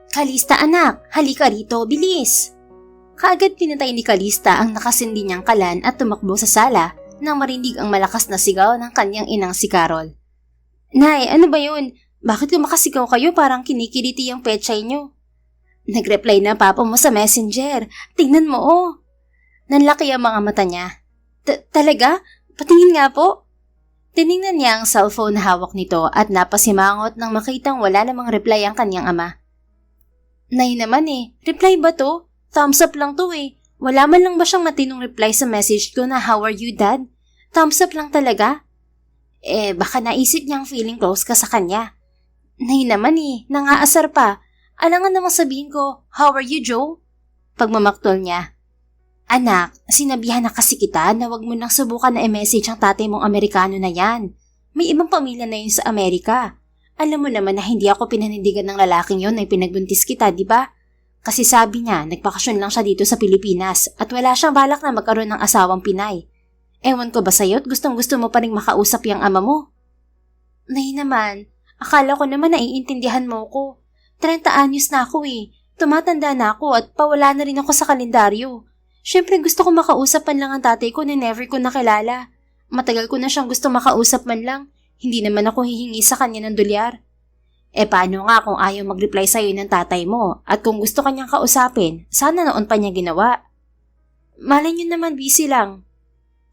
Kalista anak, halika rito, bilis! Kaagad pinatay ni Kalista ang nakasindi niyang kalan at tumakbo sa sala nang marinig ang malakas na sigaw ng kanyang inang si Carol. Nay, ano ba yun? Bakit kumakasigaw kayo parang kinikiliti yung pechay niyo? Nag-reply na papa mo sa messenger. Tingnan mo oh. Nanlaki ang mga mata niya. Talaga? Patingin nga po. Tiningnan niya ang cellphone na hawak nito at napasimangot nang makitang wala namang reply ang kanyang ama. Nay naman reply ba to? Thumbs up lang to Wala man lang ba siyang matinong reply sa message ko na how are you dad? Thumbs up lang talaga? Baka naisip niyang feeling close ka sa kanya. Nay naman nangaasar pa. Alangan namang sabihin ko, how are you Joe? Pagmamaktol niya. Anak, sinabihan na kasi kita na wag mo nang subukan na i-message ang tatay mong Amerikano na yan. May ibang pamilya na yun sa Amerika. Alam mo naman na hindi ako pinanindigan ng lalaking yon na pinagbuntis kita, di ba? Kasi sabi niya, nagpakasyon lang siya dito sa Pilipinas at wala siyang balak na magkaroon ng asawang Pinay. Ewan ko ba sa'yo at gustong gusto mo pa rin makausap yung ama mo? Nay naman, akala ko naman naiintindihan mo ko. 30 anyos na ako Tumatanda na ako at pawala na rin ako sa kalendaryo. Siyempre gusto ko makausap man lang ang tatay ko na never ko nakilala. Matagal ko na siyang gusto makausap man lang. Hindi naman ako hihingi sa kanya ng dolyar. Paano nga kung ayaw mag-reply sa'yo ng tatay mo at kung gusto kanyang kausapin, sana noon pa niya ginawa? Malay niyo naman busy lang.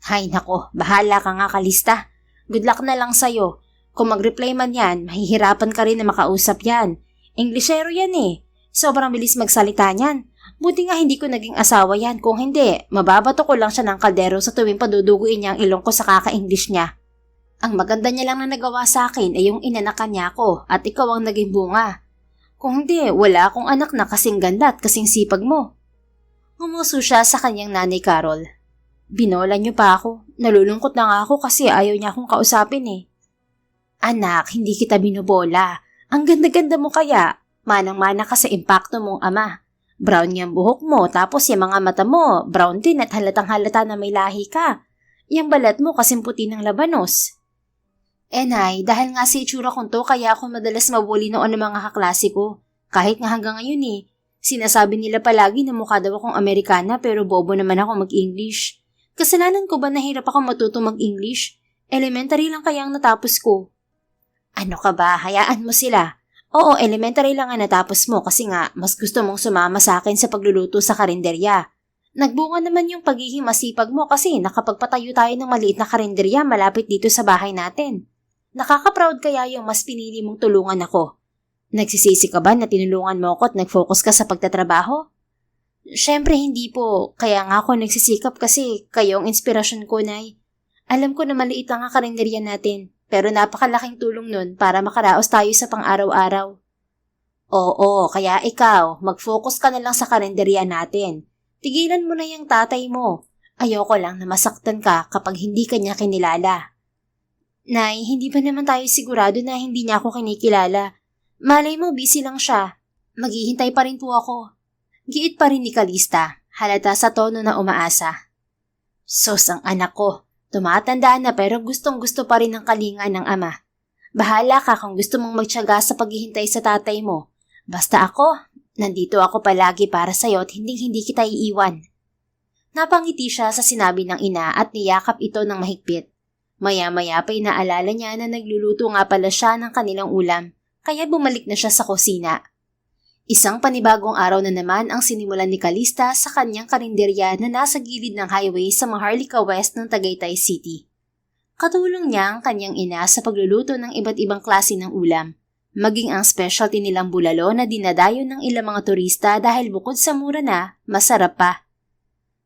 Hay nako, bahala ka nga Kalista. Good luck na lang sa'yo. Kung mag-reply man yan, mahihirapan ka rin na makausap yan. Englishero yan Sobrang bilis magsalita niyan. Buti nga hindi ko naging asawa yan. Kung hindi, mababato ko lang siya ng kaldero sa tuwing paduduguin niya ang ilong ko sa kaka-English niya. Ang maganda niya lang na nagawa sa akin ay yung inanakan niya ako at ikaw ang naging bunga. Kung hindi, wala akong anak na kasing ganda at kasing sipag mo. Ngumuso siya sa kanyang nanay Carol. Binola niyo pa ako. Nalulungkot na nga ako kasi ayaw niya akong kausapin Anak, hindi kita binobola. Ang ganda-ganda mo kaya. Manang-mana ka sa impacto mong ama. Brown yung buhok mo tapos yung mga mata mo, brown din at halatang halata na may lahi ka. Yung balat mo kasing puti ng labanos. Nay, dahil nga sa itsura kong to kaya ako madalas mabuli noon ng mga kaklase ko. Kahit nga hanggang ngayon Sinasabi nila palagi na mukha daw akong Amerikana pero bobo naman ako mag-English. Kasalanan ko ba nahirap ako matuto mag-English? Elementary lang kaya ang natapos ko. Ano ka ba? Hayaan mo sila. Oo, elementary lang ang natapos mo kasi nga mas gusto mong sumama sa akin sa pagluluto sa karinderya. Nagbunga naman yung pagiging masipag mo kasi nakapagpatayo tayo ng maliit na karinderya malapit dito sa bahay natin. Nakaka-proud kaya yung mas pinili mong tulungan ako. Nagsisisi ka ba na tinulungan mo ako at nag-focus ka sa pagtatrabaho? Siyempre hindi po, kaya nga ako nagsisikap kasi kayo ang inspirasyon ko, Nay. Alam ko na maliit lang ang karinderya natin. Pero napakalaking tulong nun para makaraos tayo sa pang-araw-araw. Oo, kaya ikaw, mag-focus ka na lang sa karinderya natin. Tigilan mo na yung tatay mo. Ayoko lang na masaktan ka kapag hindi ka niya kinilala. Nay, hindi ba naman tayo sigurado na hindi niya ako kinikilala? Malay mo, busy lang siya. Maghihintay pa rin po ako. Giit pa rin ni Kalista, halata sa tono na umaasa. Sos ang anak ko. Tumatanda na pero gustong-gusto pa rin ang kalinga ng ama. Bahala ka kung gusto mong magtiyaga sa paghihintay sa tatay mo. Basta ako, nandito ako palagi para sa'yo at hindi kita iiwan. Napangiti siya sa sinabi ng ina at niyakap ito ng mahigpit. Maya-maya pa inaalala niya na nagluluto nga pala siya ng kanilang ulam, kaya bumalik na siya sa kusina. Isang panibagong araw na naman ang sinimulan ni Kalista sa kanyang karinderya na nasa gilid ng highway sa Maharlika West ng Tagaytay City. Katulong niya ang kanyang ina sa pagluluto ng iba't ibang klase ng ulam, maging ang specialty nilang bulalo na dinadayo ng ilang mga turista dahil bukod sa mura na, masarap pa.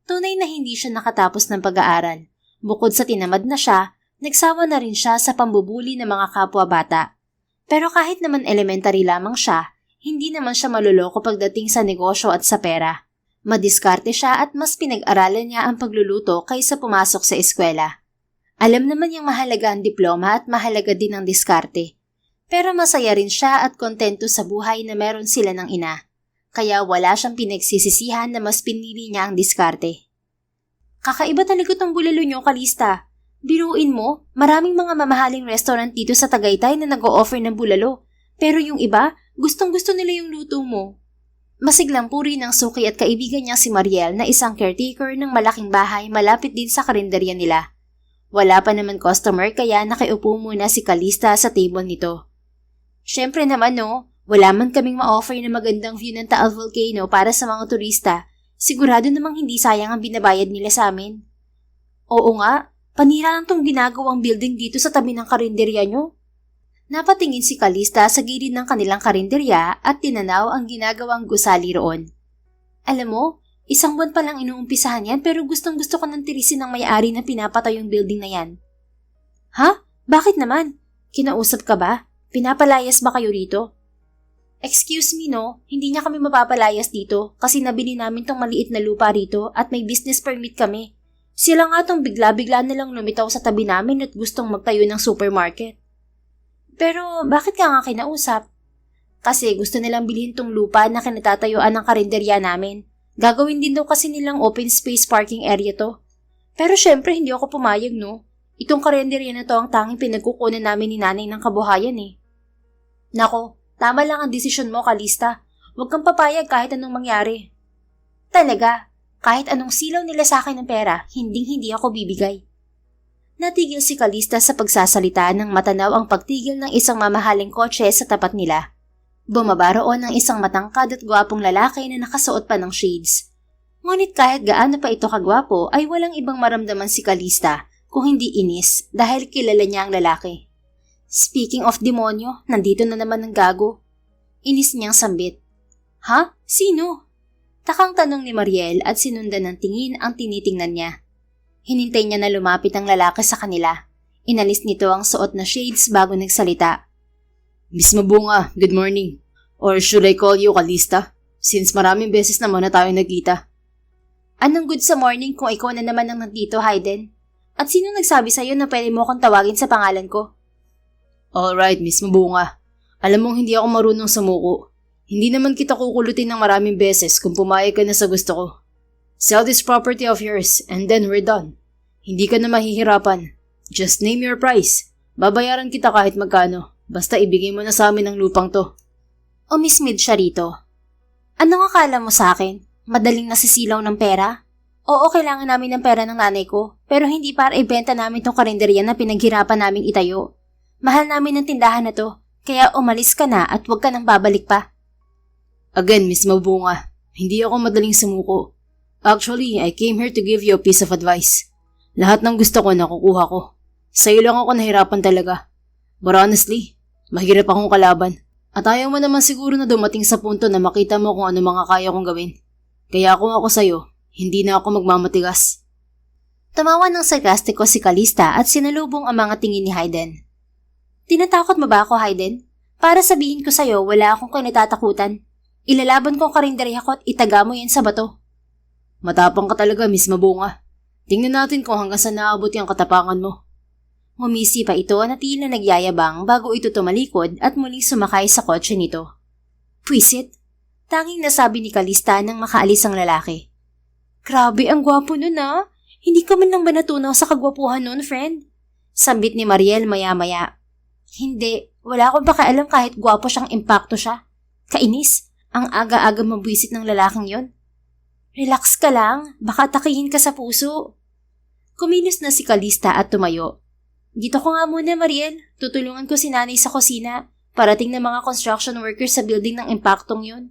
Tunay na hindi siya nakatapos ng pag-aaral. Bukod sa tinamad na siya, nagsawa na rin siya sa pambubuli ng mga kapwa-bata. Pero kahit naman elementary lamang siya, hindi naman siya maluloko pagdating sa negosyo at sa pera. Madiskarte siya at mas pinag-aralan niya ang pagluluto kaysa pumasok sa eskwela. Alam naman niyang mahalaga ang diploma at mahalaga din ang diskarte. Pero masaya rin siya at kontento sa buhay na meron sila ng ina. Kaya wala siyang pinagsisisihan na mas pinili niya ang diskarte. Kakaiba talaga tong bulalo niyo, Kalista. Biruin mo, maraming mga mamahaling restaurant dito sa Tagaytay na nag-o-offer ng bulalo. Pero yung iba, Gustong-gusto nila yung luto mo. Masiglang puri ng suki at kaibigan niya si Mariel na isang caretaker ng malaking bahay malapit din sa karinderya nila. Wala pa naman customer kaya nakiupo muna si Calista sa table nito. Syempre naman wala man kaming ma-offer na magandang view ng Taal Volcano para sa mga turista. Sigurado namang hindi sayang ang binabayad nila sa amin. Oo nga, panira lang tong ginagawang building dito sa tabi ng karinderya nyo. Napatingin si Calista sa gilid ng kanilang karinderya at tinanaw ang ginagawang gusali roon. Alam mo, isang buwan pa lang inuumpisahan yan pero gustong-gusto ko nang tirisin ng may-ari na pinapatay yung building na yan. Ha? Bakit naman? Kinausap ka ba? Pinapalayas ba kayo rito? Excuse me hindi niya kami mapapalayas dito kasi nabili namin tong maliit na lupa rito at may business permit kami. Sila nga tong bigla-bigla nilang lumitaw sa tabi namin at gustong magtayo ng supermarket. Pero bakit ka nga kinausap? Kasi gusto nilang bilhin tong lupa na kinatatayuan ng karinderya namin. Gagawin din daw kasi nilang open space parking area to. Pero syempre hindi ako pumayag Itong karinderya na to ang tanging pinagkukunan namin ni nanay ng kabuhayan Nako, tama lang ang desisyon mo, Calista. Huwag kang papayag kahit anong mangyari. Talaga, kahit anong silaw nila sa akin ng pera, hindi ako bibigay. Natigil si Calista sa pagsasalita nang matanaw ang pagtigil ng isang mamahaling kotse sa tapat nila. Bumaba roon ang isang matangkad at gwapong lalaki na nakasuot pa ng shades. Ngunit kahit gaano pa ito kagwapo ay walang ibang maramdaman si Calista kung hindi inis dahil kilala niya ang lalaki. Speaking of demonyo, nandito na naman ang gago. Inis niyang sambit. Ha? Sino? Takang tanong ni Mariel at sinundan ng tingin ang tinitingnan niya. Hinintay niya na lumapit ang lalaki sa kanila. Inalis nito ang suot na shades bago nagsalita. Miss Mabunga, good morning. Or should I call you Calista? Since maraming beses naman na tayo nagkita. Anong good sa morning kung ikaw na naman ang nandito, Hayden? At sino nagsabi sa'yo na pwede mo akong tawagin sa pangalan ko? Alright, Miss Mabunga. Alam mong hindi ako marunong sumuko. Hindi naman kita kukulutin ng maraming beses kung pumayag ka na sa gusto ko. Sell this property of yours and then we're done. Hindi ka na mahihirapan. Just name your price. Babayaran kita kahit magkano. Basta ibigay mo na sa amin ang lupang to. Umismid siya rito. Anong akala mo sa akin? Madaling nasisilaw ng pera? Oo, kailangan namin ng pera ng nanay ko. Pero hindi para ibenta namin tong karinderya na pinaghirapan naming itayo. Mahal namin ang tindahan na to. Kaya umalis ka na at huwag ka nang babalik pa. Again, Miss Mabunga. Hindi ako madaling sumuko. Actually, I came here to give you a piece of advice. Lahat ng gusto ko nakukuha ko. Sa'yo lang ako nahirapan talaga. But honestly, mahirap akong kalaban. At ayaw mo naman siguro na dumating sa punto na makita mo kung ano mga kaya kong gawin. Kaya kung ako sa'yo, hindi na ako magmamatigas. Tumawa ng sarkastiko si Calista at sinalubong ang mga tingin ni Hayden. Tinatakot mo ba ako, Hayden? Para sabihin ko sa'yo, wala akong kinatatakutan. Ilalaban ko ang karinderya ko at itaga mo yan sa bato. Matapang ka talaga, Miss Mabunga. Tingnan natin kung hanggang saan naabot yung katapangan mo. Ngumisi pa ito na tila nagyayabang bago ito tumalikod at muling sumakay sa kotse nito. Pwisit, tanging nasabi ni Calista nang makaalis ang lalaki. Grabe, ang gwapo nun Hindi ka man lang ba natunaw sa kagwapuhan nun, friend? Sambit ni Mariel maya-maya. Hindi, wala akong pakialam kahit gwapo siyang impacto siya. Kainis, ang aga-aga mabwisit ng lalaking yon. Relax ka lang, baka atakihin ka sa puso. Kumilos na si Calista at tumayo. Dito ko nga muna, Mariel. Tutulungan ko si nanay sa kusina. Parating na mga construction workers sa building ng impaktong yun.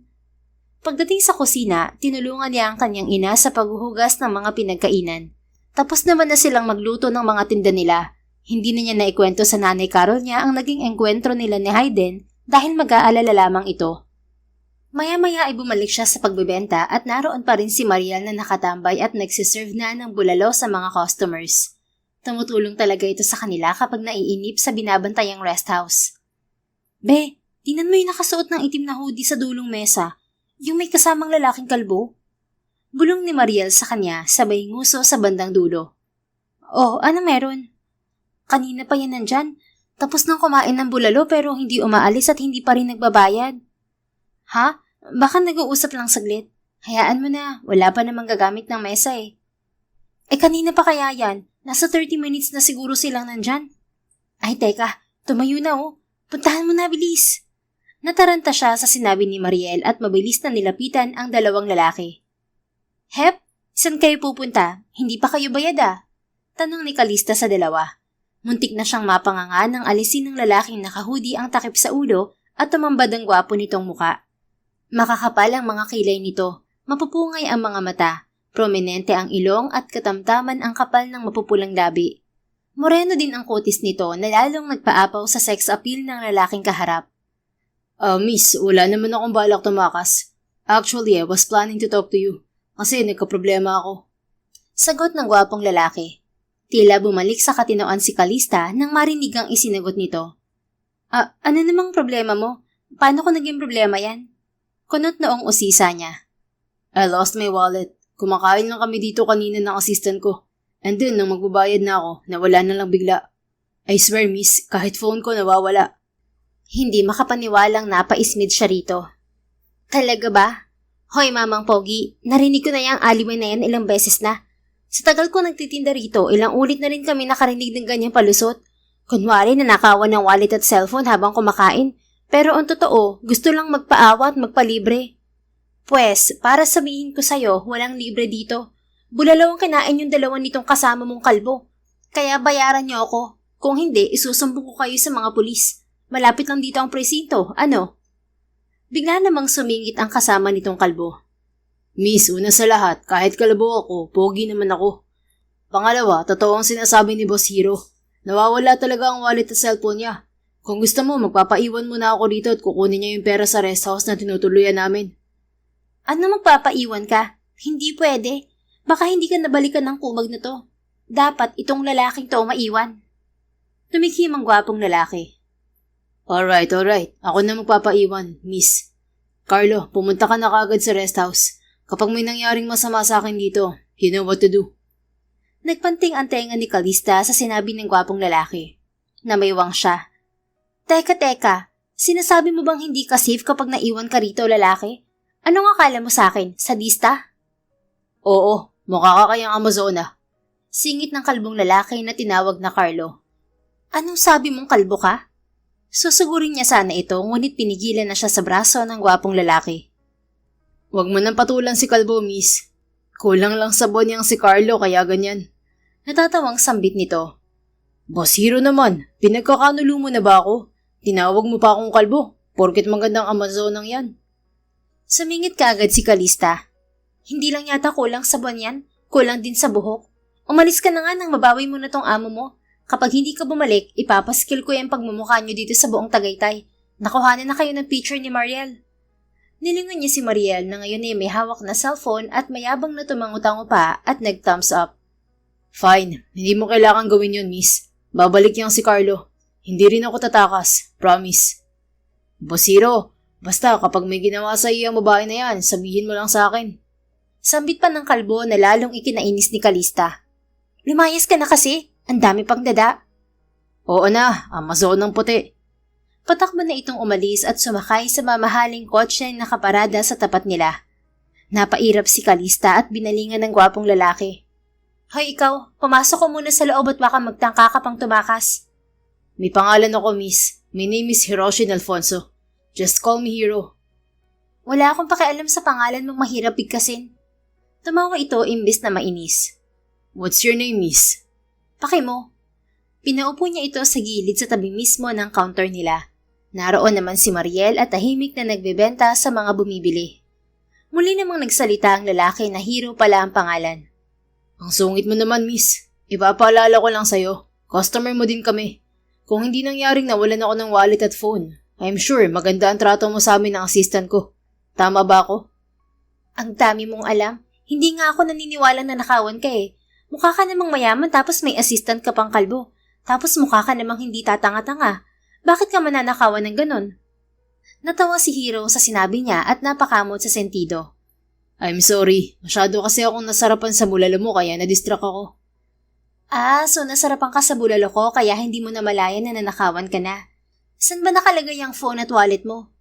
Pagdating sa kusina, tinulungan niya ang kanyang ina sa paghuhugas ng mga pinagkainan. Tapos naman na silang magluto ng mga tinda nila. Hindi na niya naikwento sa nanay Carol niya ang naging engkwentro nila ni Hayden dahil mag-aalala lamang ito. Maya-maya ay bumalik siya sa pagbebenta at naroon pa rin si Mariel na nakatambay at nagsiserve na ng bulalo sa mga customers. Tumutulong talaga ito sa kanila kapag naiinip sa binabantayang rest house. Be, tingnan mo yung nakasuot ng itim na hoodie sa dulong mesa. Yung may kasamang lalaking kalbo. Bulong ni Mariel sa kanya sabay nguso sa bandang dulo. Oh, ano meron? Kanina pa yan nandyan. Tapos nang kumain ng bulalo pero hindi umaalis at hindi pa rin nagbabayad. Ha? Baka nag-uusap lang saglit. Hayaan mo na, wala pa namang gagamit ng mesa eh. Kanina pa kaya yan? Nasa 30 minutes na siguro silang nandyan. Ay teka, tumayo na Puntahan mo na, bilis. Nataranta siya sa sinabi ni Mariel at mabilis na nilapitan ang dalawang lalaki. Hep, saan kayo pupunta? Hindi pa kayo bayad ah? Tanong ni Calista sa dalawa. Muntik na siyang mapanganga nang alisin ng lalaking nakahudi ang takip sa ulo at tumambad ang gwapo nitong muka. Makakapal ang mga kilay nito, mapupungay ang mga mata, prominente ang ilong at katamtaman ang kapal ng mapupulang labi. Moreno din ang kutis nito na lalong nagpaapaw sa sex appeal ng lalaking kaharap. Miss, wala naman akong balak tumakas. Actually, I was planning to talk to you. Kasi nagkaproblema ako. Sagot ng gwapong lalaki. Tila bumalik sa katinoan si Calista nang marinig ang isinagot nito. Ano namang problema mo? Paano ko naging problema yan? Kunot noong usisa niya. I lost my wallet. Kumakain lang kami dito kanina ng assistant ko. And then, nang magbabayad na ako, nawala na lang bigla. I swear, miss, kahit phone ko nawawala. Hindi makapaniwalang napaismid siya rito. Talaga ba? Hoy, Mamang Pogi, narinig ko na yung aliwan na yan ilang beses na. Sa tagal ko nagtitinda rito, ilang ulit na rin kami nakarinig ng ganyang palusot. Kunwari nanakawan ng wallet at cellphone habang kumakain. Pero ang totoo, gusto lang magpaawa at magpalibre. Pwes, para sabihin ko sa'yo, walang libre dito. Bulalaw ang kinain yung dalawa nitong kasama mong kalbo. Kaya bayaran niyo ako. Kung hindi, isusumbong ko kayo sa mga pulis. Malapit lang dito ang presinto, ano? Bigla namang sumingit ang kasama nitong kalbo. Miss, una sa lahat, kahit kalbo ako, pogi naman ako. Pangalawa, totoo ang sinasabi ni Boss Hero. Nawawala talaga ang wallet at cellphone niya. Kung gusto mo, magpapaiwan muna ako dito at kukunin niya yung pera sa rest house na tinutuluyan namin. Ano magpapaiwan ka? Hindi pwede. Baka hindi ka nabalikan ng kumag na to. Dapat itong lalaking to maiwan. Tumikim ang gwapong lalaki. Alright. Ako na magpapaiwan, miss. Carlo, pumunta ka na kaagad sa rest house. Kapag may nangyaring masama sa akin dito, you know what to do. Nagpanting ang tenga ni Calista sa sinabi ng gwapong lalaki. Namaywang siya. Teka. Sinasabi mo bang hindi ka safe kapag naiwan ka rito, lalaki? Anong akala mo sa akin? Sadista? Oo, mukha ka kayang Amazona. Singit ng kalbong lalaki na tinawag na Carlo. Anong sabi mong kalbo ka? Susugurin niya sana ito, ngunit pinigilan na siya sa braso ng gwapong lalaki. Huwag mo nang patulan si kalbo, miss. Kulang lang sabon niyang si Carlo, kaya ganyan. Natatawang sambit nito. Boss Hero naman, pinagkakanulo mo na ba ako? Tinawag mo pa akong kalbo, porket magandang Amazonang yan. Sumingit kaagad si Calista. Hindi lang yata kulang sabon yan, kulang din sa buhok. Umalis ka na nga nang mabawi mo na tong amo mo. Kapag hindi ka bumalik, ipapaskill ko yung pagmumukha niyo dito sa buong Tagaytay. Nakuhanan na kayo ng picture ni Mariel. Nilingon niya si Mariel na ngayon ay may hawak na cellphone at mayabang na tumangutango pa at nag-thumbs up. Fine, hindi mo kailangan gawin yun, miss. Babalik yang si Carlo. Hindi rin ako tatakas, promise. Bosiro, basta kapag may ginawa sa iyo ang babae na yan, sabihin mo lang sa akin. Sambit pa ng kalbo na lalong ikinainis ni Calista. Lumayas ka na kasi. Ang dami pang dada. Oo na, Amazonang puti. Patakbo na itong umalis at sumakay sa mamahaling kotse na nakaparada sa tapat nila. Napairap si Calista at binalingan ng gwapong lalaki. Hoy ikaw, pumasok ko muna sa loob at baka magtangka ka pang tumakas. May pangalan ako, miss. My name is Hiroshi Alfonso. Just call me Hero. Wala akong pakialam sa pangalan mong mahirap bigkasin. Tumawa ito imbis na mainis. What's your name, miss? Paki mo. Pinaupo niya ito sa gilid sa tabi mismo ng counter nila. Naroon naman si Mariel at tahimik na nagbebenta sa mga bumibili. Muli namang nagsalita ang lalaki na Hero pala ang pangalan. Ang sungit mo naman, miss. Ipapaalala ko lang sa'yo. Customer mo din kami. Kung hindi nangyaring nawalan ako ng wallet at phone, I'm sure maganda ang trato mo sa amin ng assistant ko. Tama ba ako? Ang dami mong alam. Hindi nga ako naniniwala na nakawan ka eh. Mukha ka namang mayaman tapos may assistant ka pang kalbo. Tapos mukha ka namang hindi tatanga-tanga. Bakit ka mananakawan ng ganon? Natawa si Hero sa sinabi niya at napakamot sa sentido. I'm sorry. Masyado kasi akong nasarapan sa bulalo mo kaya na-distract ako. So nasarapan ka sa bulalo ko kaya hindi mo namalayan na nanakawan ka na. Saan ba nakalagay ang phone at wallet mo?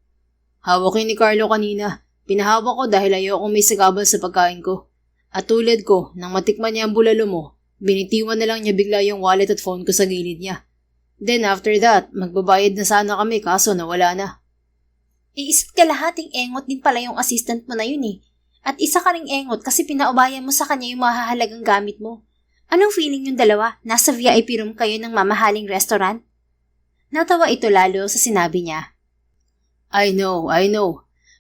Hawak ni Carlo kanina. Pinahawak ko dahil ayokong may sagabal sa pagkain ko. At tulad ko, nang matikman niya ang bulalo mo, binitiwan na lang niya bigla yung wallet at phone ko sa gilid niya. Then after that, magbabayad na sana kami kaso nawala na. Iisip ka lahating engot din pala yung assistant mo na yun eh. At isa ka ring engot kasi pinaubayan mo sa kanya yung mahahalagang gamit mo. Anong feeling yung dalawa? Nasa VIP room kayo ng mamahaling restaurant? Natawa ito lalo sa sinabi niya. I know.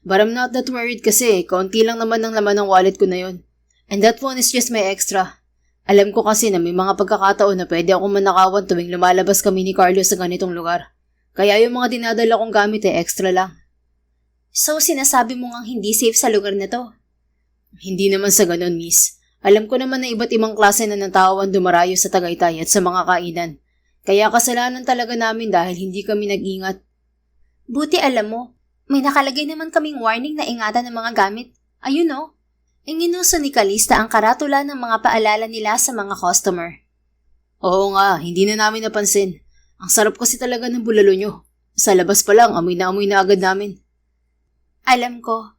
But I'm not that worried kasi kaunti lang naman ang laman ng wallet ko na yun. And that phone is just my extra. Alam ko kasi na may mga pagkakataon na pwede akong manakawan tuwing lumalabas kami ni Carlos sa ganitong lugar. Kaya yung mga dinadala kong gamit extra lang. So sinasabi mo ngang hindi safe sa lugar na to? Hindi naman sa ganun, miss. Alam ko naman na iba't ibang klase na ng tao ang dumarayo sa Tagaytay at sa mga kainan. Kaya kasalanan talaga namin dahil hindi kami nag-ingat. Buti alam mo, may nakalagay naman kaming warning na ingatan ng mga gamit. Ayun o. Inginuso ni Calista ang karatula ng mga paalala nila sa mga customer. Oo nga, hindi na namin napansin. Ang sarap kasi talaga ng bulalo nyo. Sa labas pa lang, amoy na agad namin. Alam ko.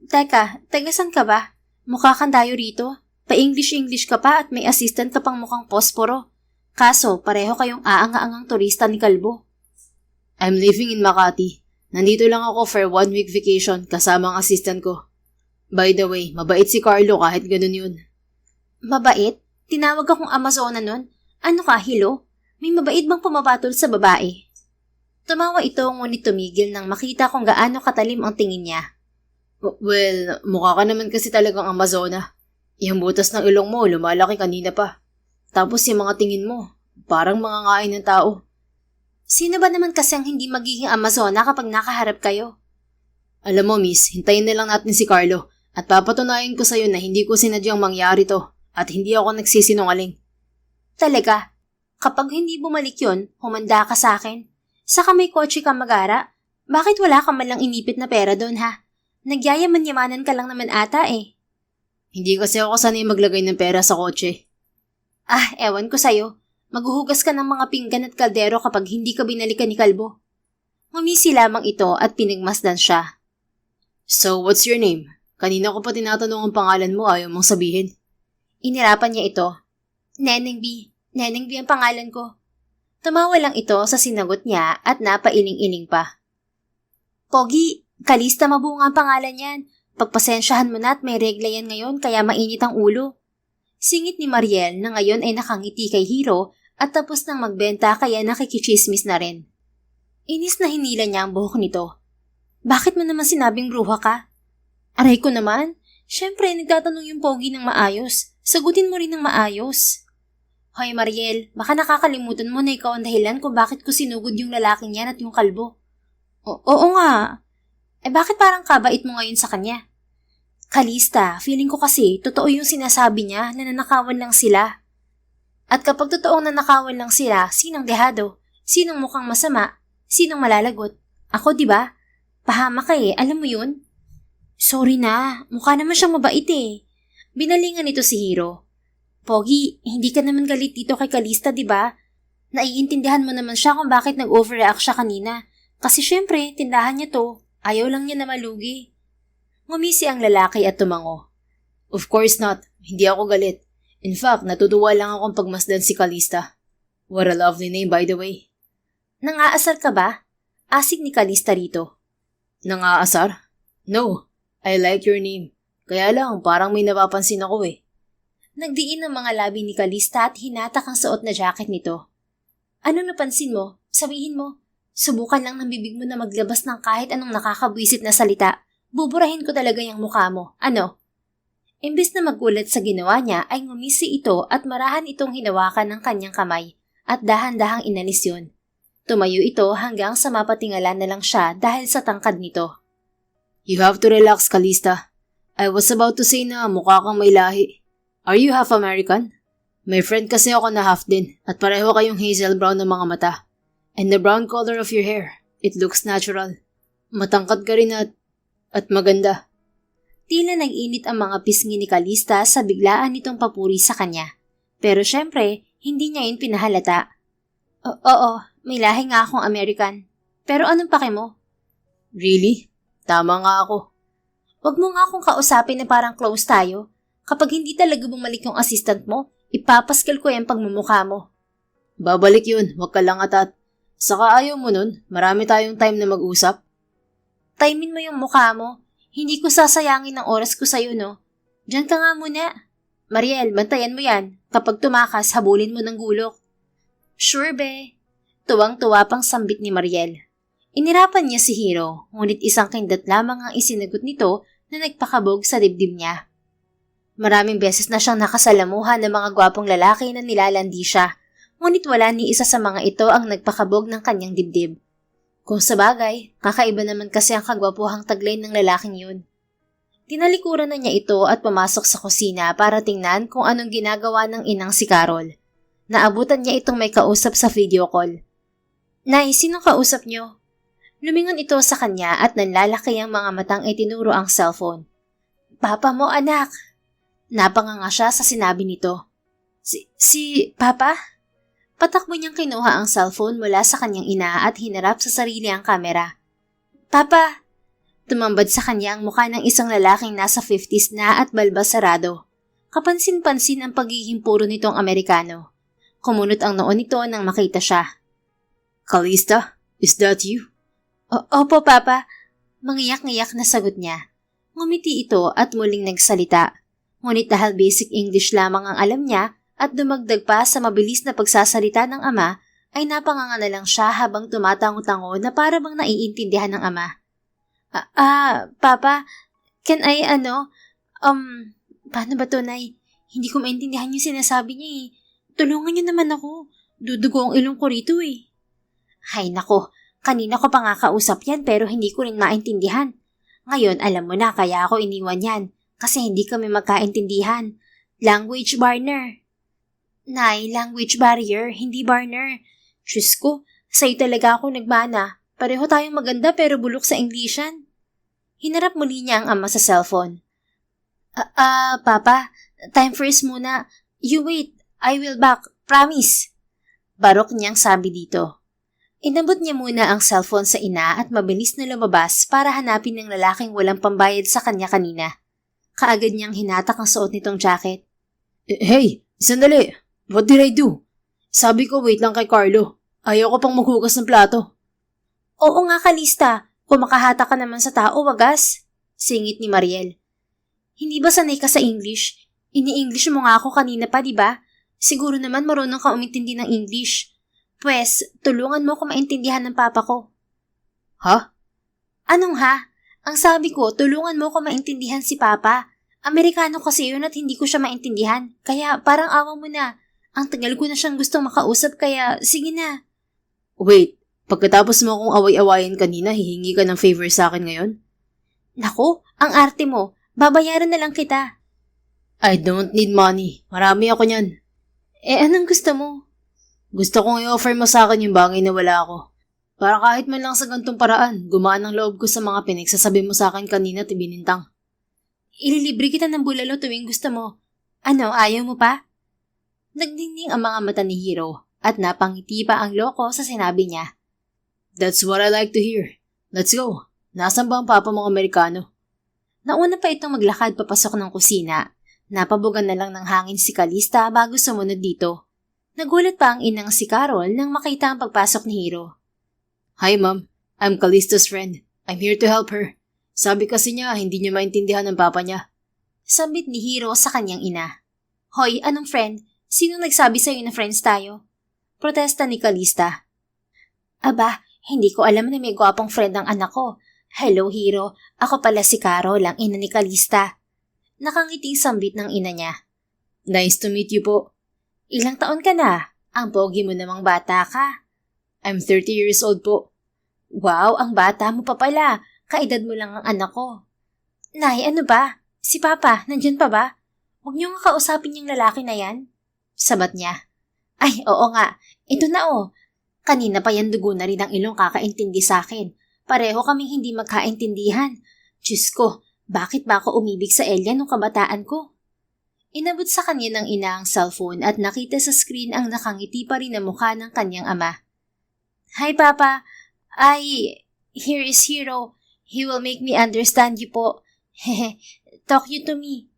Teka, tagasan ka ba? Mukha kang dayo rito. Pa-English ka pa at may assistant ka pang mukhang posporo. Kaso, pareho kayong aanga-angang turista ni Kalbo. I'm living in Makati. Nandito lang ako for 1 week vacation kasama ang assistant ko. By the way, mabait si Carlo kahit ganun yun. Mabait? Tinawag akong Amazona nun? Ano ka, hilo? May mabait bang pumabatol sa babae? Tumawa ito ngunit tumigil nang makita kung gaano katalim ang tingin niya. Well, mukha ka naman kasi talagang Amazona. Yung butas ng ilong mo, lumalaki kanina pa. Tapos yung mga tingin mo, parang mga ngain ng tao. Sino ba naman kasi ang hindi magiging Amazona kapag nakaharap kayo? Alam mo, miss, hintayin na lang natin si Carlo at papatunayan ko sa'yo na hindi ko sinadyang mangyari to at hindi ako nagsisinungaling. Talaga? Kapag hindi bumalik yun, humanda ka sa akin. Saka may kotse ka mag-ara. Bakit wala ka man lang inipit na pera doon ha? Nagyayaman-yamanan ka lang naman ata eh. Hindi kasi ako sanay maglagay ng pera sa kotse. Ah, ewan ko sa'yo. Maghuhugas ka ng mga pinggan at kaldero kapag hindi ka binalikan ni Kalbo. Ngumisi lamang ito at pinagmasdan siya. So, what's your name? Kanina ko pa tinatanong ang pangalan mo, ayaw mong sabihin. Inirapan niya ito. Neneng B. Neneng B ang pangalan ko. Tumawa lang ito sa sinagot niya at napailing-iling pa. Pogi, Calista Mabunga ang pangalan yan. Pagpasensyahan mo na at may regla yan ngayon kaya mainit ang ulo. Singit ni Mariel na ngayon ay nakangiti kay Hiro at tapos nang magbenta kaya nakikichismis na rin. Inis na hinila niya ang buhok nito. Bakit mo naman sinabing bruha ka? Aray ko naman. Siyempre, nagtatanong yung pogi ng maayos. Sagutin mo rin ng maayos. Hoy Mariel, baka nakakalimutan mo na ikaw ang dahilan kung bakit ko sinugod yung lalaking yan at yung kalbo. Oo nga. Bakit parang kabait mo ngayon sa kanya? Calista, feeling ko kasi totoo yung sinasabi niya na nanakawan lang sila. At kapag totoong nanakawan lang sila, sinong dehado? Sinong mukhang masama? Sinong malalagot? Ako, di ba? Pahamak ka eh, alam mo yun? Sorry na, mukha naman siyang mabait eh. Binalingan nito si Hiro. Pogi, hindi ka naman galit dito kay Calista, di ba? Naiintindihan mo naman siya kung bakit nag-overreact siya kanina. Kasi syempre, tindahan niya to. Ayaw lang niya na malugi. Ngumisi ang lalaki at tumango. Of course not. Hindi ako galit. In fact, natutuwa lang akong pagmasdan si Calista. What a lovely name, by the way. Nangaasar ka ba? Asik ni Calista rito. Nangaasar? No. I like your name. Kaya lang, parang may napapansin ako eh. Nagdiin ang mga labi ni Calista at hinatak ang suot na jacket nito. Anong napansin mo? Sabihin mo. Subukan lang ng bibig mo na maglabas ng kahit anong nakakabwisit na salita. Buburahin ko talaga yung mukha mo. Ano? Imbes na magulat sa ginawa niya ay ngumisi ito at marahan itong hinawakan ng kanyang kamay at dahan-dahang inalis yun. Tumayo ito hanggang sa mapatingalan na lang siya dahil sa tangkad nito. You have to relax, Calista. I was about to say na mukha kang may lahi. Are you half American? May friend kasi ako na half din at pareho kayong hazel brown ng mga mata. And the brown color of your hair. It looks natural. Matangkad ka rin at maganda. Tila nag-init ang mga pisngi ni Calista sa biglaan nitong papuri sa kanya. Pero syempre, hindi niya yun pinahalata. Oo, may lahi nga akong American. Pero anong pake mo? Really? Tama nga ako. Wag mo nga akong kausapin na parang close tayo. Kapag hindi talaga bumalik yung assistant mo, ipapaskal ko yung pagmumukha mo. Babalik yun, wag ka lang atat. Saka ayaw mo nun, marami tayong time na mag-usap. Timein mo yung mukha mo. Hindi ko sasayangin ang oras ko sa'yo, no? Diyan ka nga muna. Mariel, bantayan mo yan. Kapag tumakas, habulin mo ng gulok. Sure, be. Tuwang-tuwa pang sambit ni Mariel. Inirapan niya si Hiro, ngunit isang kindat lamang ang isinagot nito na nagpakabog sa dibdib niya. Maraming beses na siyang nakasalamuhan ng mga gwapong lalaki na nilalandi siya, ngunit wala ni isa sa mga ito ang nagpakabog ng kanyang dibdib. Kung sabagay, kakaiba naman kasi ang kagwapuhang taglay ng lalaking yun. Tinalikuran na niya ito at pumasok sa kusina para tingnan kung anong ginagawa ng inang si Carol. Naabutan niya itong may kausap sa video call. Nay, sinong kausap niyo? Lumingon ito sa kanya at nanlalaki ang mga matang itinuro ang cellphone. Papa mo, anak. Napanganga siya sa sinabi nito. Si Papa? Patakbo niyang kinuha ang cellphone mula sa kanyang ina at hinarap sa sarili ang kamera. Papa! Tumambad sa kanya ang mukha ng isang lalaking nasa 50s na at balbas sarado. Kapansin-pansin ang pagiging puro nitong Amerikano. Kumunot ang noon nito nang makita siya. Calista, is that you? Opo, Papa. Mangiyak-ngiyak na sagot niya. Ngumiti ito at muling nagsalita. Ngunit dahil basic English lamang ang alam niya at dumagdag pa sa mabilis na pagsasalita ng ama, ay napanganga na lang siya habang tumatango-tango na para bang naiintindihan ng ama. Papa, can I paano ba to, Nay? Hindi ko maintindihan yung sinasabi niya eh. Tulungan niyo naman ako. Dudugo ang ilong ko rito eh. Hay nako, kanina ko pa nga kausap yan pero hindi ko rin maintindihan. Ngayon alam mo na kaya ako iniwan yan kasi hindi kami magkaintindihan. Language barrier. Nay, language barrier, hindi barrier. Diyos ko, sa'yo talaga ako nagmana. Pareho tayong maganda pero bulok sa Englishan. Hinarap muli niya ang ama sa cellphone. Papa, time first muna. You wait, I will back, promise. Barok niyang sabi dito. Inabot niya muna ang cellphone sa ina at mabilis na lumabas para hanapin ng lalaking walang pambayad sa kanya kanina. Kaagad niyang hinatak ang suot nitong jacket. Hey, sandali. What did I do? Sabi ko wait lang kay Carlo. Ayaw ko pang maghugas ng plato. Oo nga, Calista. Kumakahata ka naman sa tao, wagas. Singit ni Mariel. Hindi ba sanay ka sa English? Ini-English mo nga ako kanina pa, di ba? Siguro naman marunong ka umintindi ng English. Pwes, tulungan mo ko maintindihan ng papa ko. Ha? Anong ha? Ang sabi ko, tulungan mo ko maintindihan si papa. Amerikano kasi yun at hindi ko siya maintindihan. Kaya parang awa mo na. Ang tagal ko na siyang gustong makausap kaya sige na. Wait, pagkatapos mo akong away-awayan kanina, hihingi ka ng favor sa akin ngayon? Naku, ang arte mo. Babayaran na lang kita. I don't need money. Marami ako niyan. Anong gusto mo? Gusto kong i-offer mo sa akin yung bagay na wala ako. Para kahit man lang sa gantong paraan, gumaan ang loob ko sa mga pinagsasabi mo sa akin kanina at ibinintang. Ililibre kita ng bulalo tuwing gusto mo. Ano, ayaw mo pa? Nagdingding ang mga mata ni Hiro at napangiti pa ang loko sa sinabi niya. That's what I like to hear. Let's go. Nasaan ba ang papa mong Amerikano? Nauna pa itong maglakad papasok ng kusina. Napabugan na lang ng hangin si Calista bago sumunod dito. Nagulat pa ang inang si Carol nang makita ang pagpasok ni Hiro. Hi ma'am, I'm Calista's friend. I'm here to help her. Sabi kasi niya hindi niya maintindihan ng papa niya. Sambit ni Hiro sa kanyang ina. Hoy, anong friend? Sino nagsabi sa'yo na friends tayo? Protesta ni Calista. Aba, hindi ko alam na may gwapong friend ang anak ko. Hello Hiro, ako pala si Carol, ang ina ni Calista. Nakangiting sambit ng ina niya. Nice to meet you po. Ilang taon ka na? Ang pogi mo namang bata ka. I'm 30 years old po. Wow, ang bata mo pa pala. Kaedad mo lang ang anak ko. Nay, ano ba? Si Papa, nandyan pa ba? Huwag niyo nga kausapin yung lalaki na yan. Sabat niya. Ay, oo nga. Ito na oh. Kanina pa yan dugo na rin ang ilong kakaintindi sa akin. Pareho kaming hindi magkaintindihan. Diyos ko, bakit ba ako umibig sa Elia nung kabataan ko? Inabot sa kanya ng ina ang cellphone at nakita sa screen ang nakangiti pa rin na mukha ng kanyang ama. Hi Papa, here is Hiro. He will make me understand you po. Hehe, talk you to me.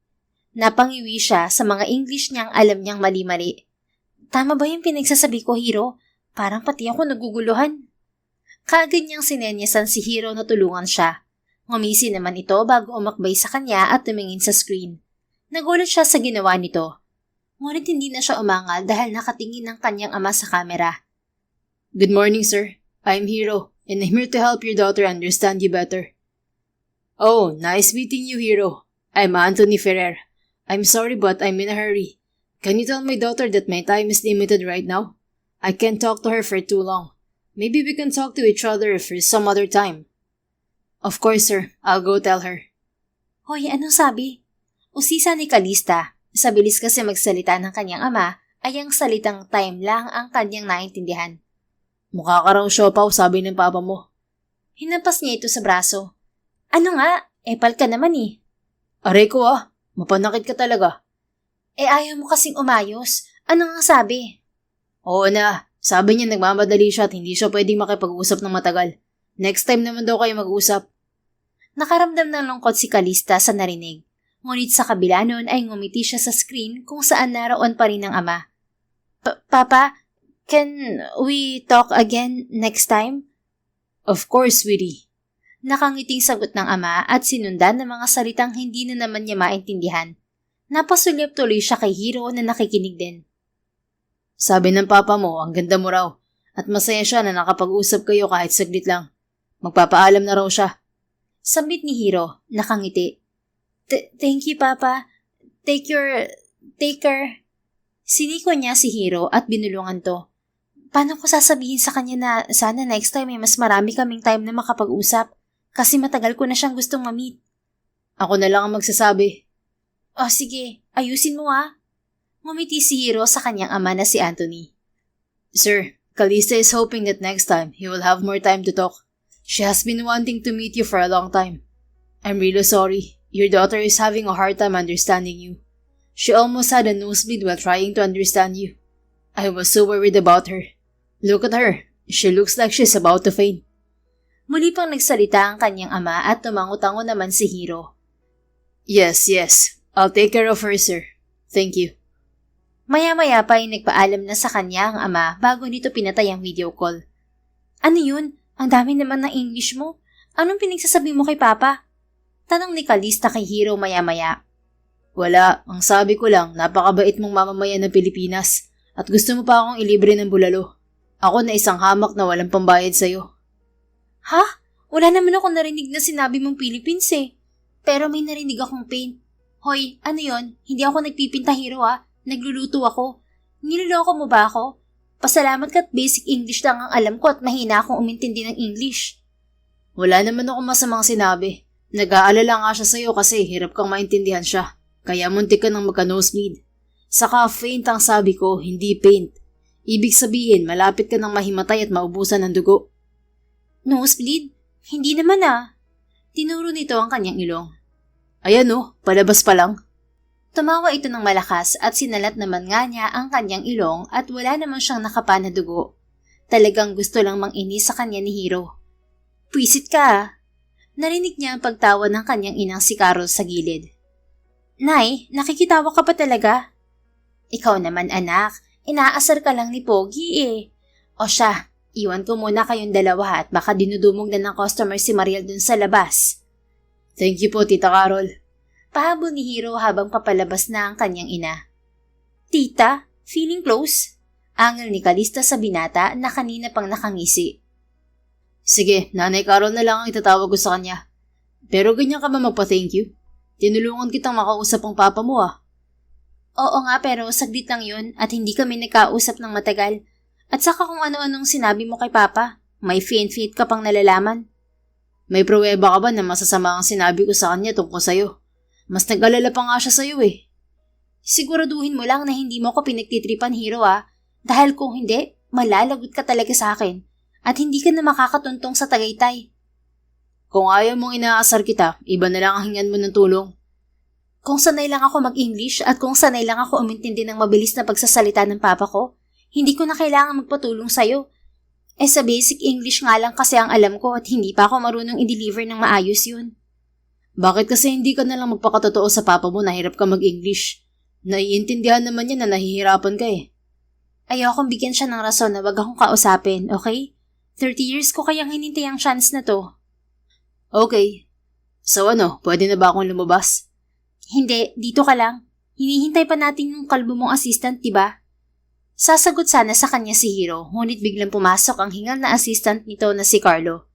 Napangiwi siya sa mga English niyang alam niyang mali-mali. Tama ba yung pinagsasabi ko, Hiro? Parang pati ako naguguluhan. Kaagad niyang sinenyasan si Hiro na tulungan siya. Ngumisi naman ito bago umakbay sa kanya at tumingin sa screen. Nagulat siya sa ginawa nito. Ngunit hindi na siya umangal dahil nakatingin ng kanyang ama sa kamera. Good morning, sir. I'm Hiro, and I'm here to help your daughter understand you better. Oh, nice meeting you, Hiro. I'm Anthony Ferrer. I'm sorry but I'm in a hurry. Can you tell my daughter that my time is limited right now? I can't talk to her for too long. Maybe we can talk to each other for some other time. Of course, sir. I'll go tell her. Hoy, anong sabi? Usisa ni Kalista. Sa bilis kasi magsalita ng kanyang ama, ay ang salitang time lang ang kanyang naintindihan. Mukha ka raw siopaw, sabi ng papa mo. Hinampas niya ito sa braso. Ano nga? Epal ka naman eh. Aray ko mapanakit ka talaga. Ayaw mo kasing umayos. Ano nga sabi? Oo na, sabi niya nagmamadali siya at hindi siya pwedeng makipag-usap ng matagal. Next time naman daw kayo mag-usap. Nakaramdam ng lungkot si Kalista sa narinig. Ngunit sa kabila nun ay ngumiti siya sa screen kung saan naroon pa rin ang ama. Papa, can we talk again next time? Of course, sweetie. Nakangiting sagot ng ama at sinundan ng mga salitang hindi na naman niya maintindihan. Napasulyap tuloy siya kay Hiro na nakikinig din. Sabi ng papa mo, ang ganda mo raw. At masaya siya na nakapag-usap kayo kahit saglit lang. Magpapaalam na raw siya. Sambit ni Hiro, nakangiti. Thank you, Papa. Take care. Siniko niya si Hiro at binulungan to. Paano ko sasabihin sa kanya na sana next time ay mas marami kaming time na makapag-usap? Kasi matagal ko na siyang gustong ma-meet. Ako na lang ang magsasabi. Sige. Ayusin mo Ngumiti si Hiro sa kanyang ama na si Anthony. Sir, Kalista is hoping that next time he will have more time to talk. She has been wanting to meet you for a long time. I'm really sorry. Your daughter is having a hard time understanding you. She almost had a nosebleed while trying to understand you. I was so worried about her. Look at her. She looks like she's about to faint. Muli pang nagsalita ang kanyang ama at tumango-tango naman si Hiro. Yes. I'll take care of her, sir. Thank you. Maya-maya pa ay nagpaalam na sa kanya ang ama bago nito pinatay ang video call. Ano yun? Ang dami naman ng English mo. Anong pinagsasabi mo kay Papa? Tanong ni Kalista kay Hiro maya-maya. Wala, ang sabi ko lang, napakabait mong mamamayan ng Pilipinas at gusto mo pa akong ilibre ng bulalo. Ako na isang hamak na walang pambayad sa'yo. Ha? Wala naman ako narinig na sinabi mong Philippines eh. Pero may narinig akong paint. Hoy, ano yon? Hindi ako nagpipinta, Hiro Nagluluto ako. Niloloko mo ba ako? Pasalamat ka at basic English lang ang alam ko at mahina akong umintindi ng English. Wala naman ako masamang sinabi. Nag-aalala nga siya sa'yo kasi hirap kang maintindihan siya. Kaya muntik ka nang magka-nosebleed. Saka faint ang sabi ko, hindi paint. Ibig sabihin, malapit ka nang mahimatay at maubusan ng dugo. Nosebleed? Hindi naman Tinuro nito ang kanyang ilong. Ayan palabas pa lang. Tumawa ito ng malakas at sinalat naman nga niya ang kanyang ilong at wala naman siyang nakapa na dugo. Talagang gusto lang manginis sa kanya ni Hiro. Pwisit ka Narinig niya ang pagtawa ng kanyang inang si Carol sa gilid. Nay, nakikitawa ka pa talaga? Ikaw naman anak, inaasar ka lang ni Pogi O siya, iwan ko muna kayong dalawa at baka dinudumog na ng customer si Mariel dun sa labas. Thank you po, Tita Carol. Pahabol ni Hiro habang papalabas na ang kanyang ina. Tita, feeling close? Angel ni Kalista sa binata na kanina pang nakangisi. Sige, Nanay Carol na lang ang itatawag ko sa kanya. Pero ganyan ka ba magpa-thank you? Tinulungan kitang makausap ang papa mo Oo nga pero saglit lang yun at hindi kami nagkausap ng matagal. At saka kung ano-anong sinabi mo kay papa, may faint ka pang nalalaman. May pruweba ka ba na masasama ang sinabi ko sa kanya tungkol sa'yo? Mas nag-alala pa nga siya sa'yo Siguraduhin mo lang na hindi mo ko pinagtitripan, Hiro Dahil kung hindi, malalagot ka talaga sa akin. At hindi ka na makakatuntong sa Tagaytay. Kung ayaw mong inaasar kita, iba na lang ang hingan mo ng tulong. Kung sanay lang ako mag-English at kung sanay lang ako umintindi ng mabilis na pagsasalita ng papa ko, hindi ko na kailangan magpatulong sa'yo. Sa basic English nga lang kasi ang alam ko at hindi pa ako marunong i-deliver ng maayos yun. Bakit kasi hindi ka na lang magpakatotoo sa papa mo na hirap ka mag-English? Naiintindihan naman niya na nahihirapan ka Ayokong bigyan siya ng rason na wag akong kausapin, okay? 30 years ko kayang hinintay ang chance na to. Okay. So pwede na ba akong lumabas? Hindi, dito ka lang. Hinihintay pa natin yung kalbo mong assistant, diba? Sasagot sana sa kanya si Hiro, ngunit biglang pumasok ang hingal na assistant nito na si Carlo.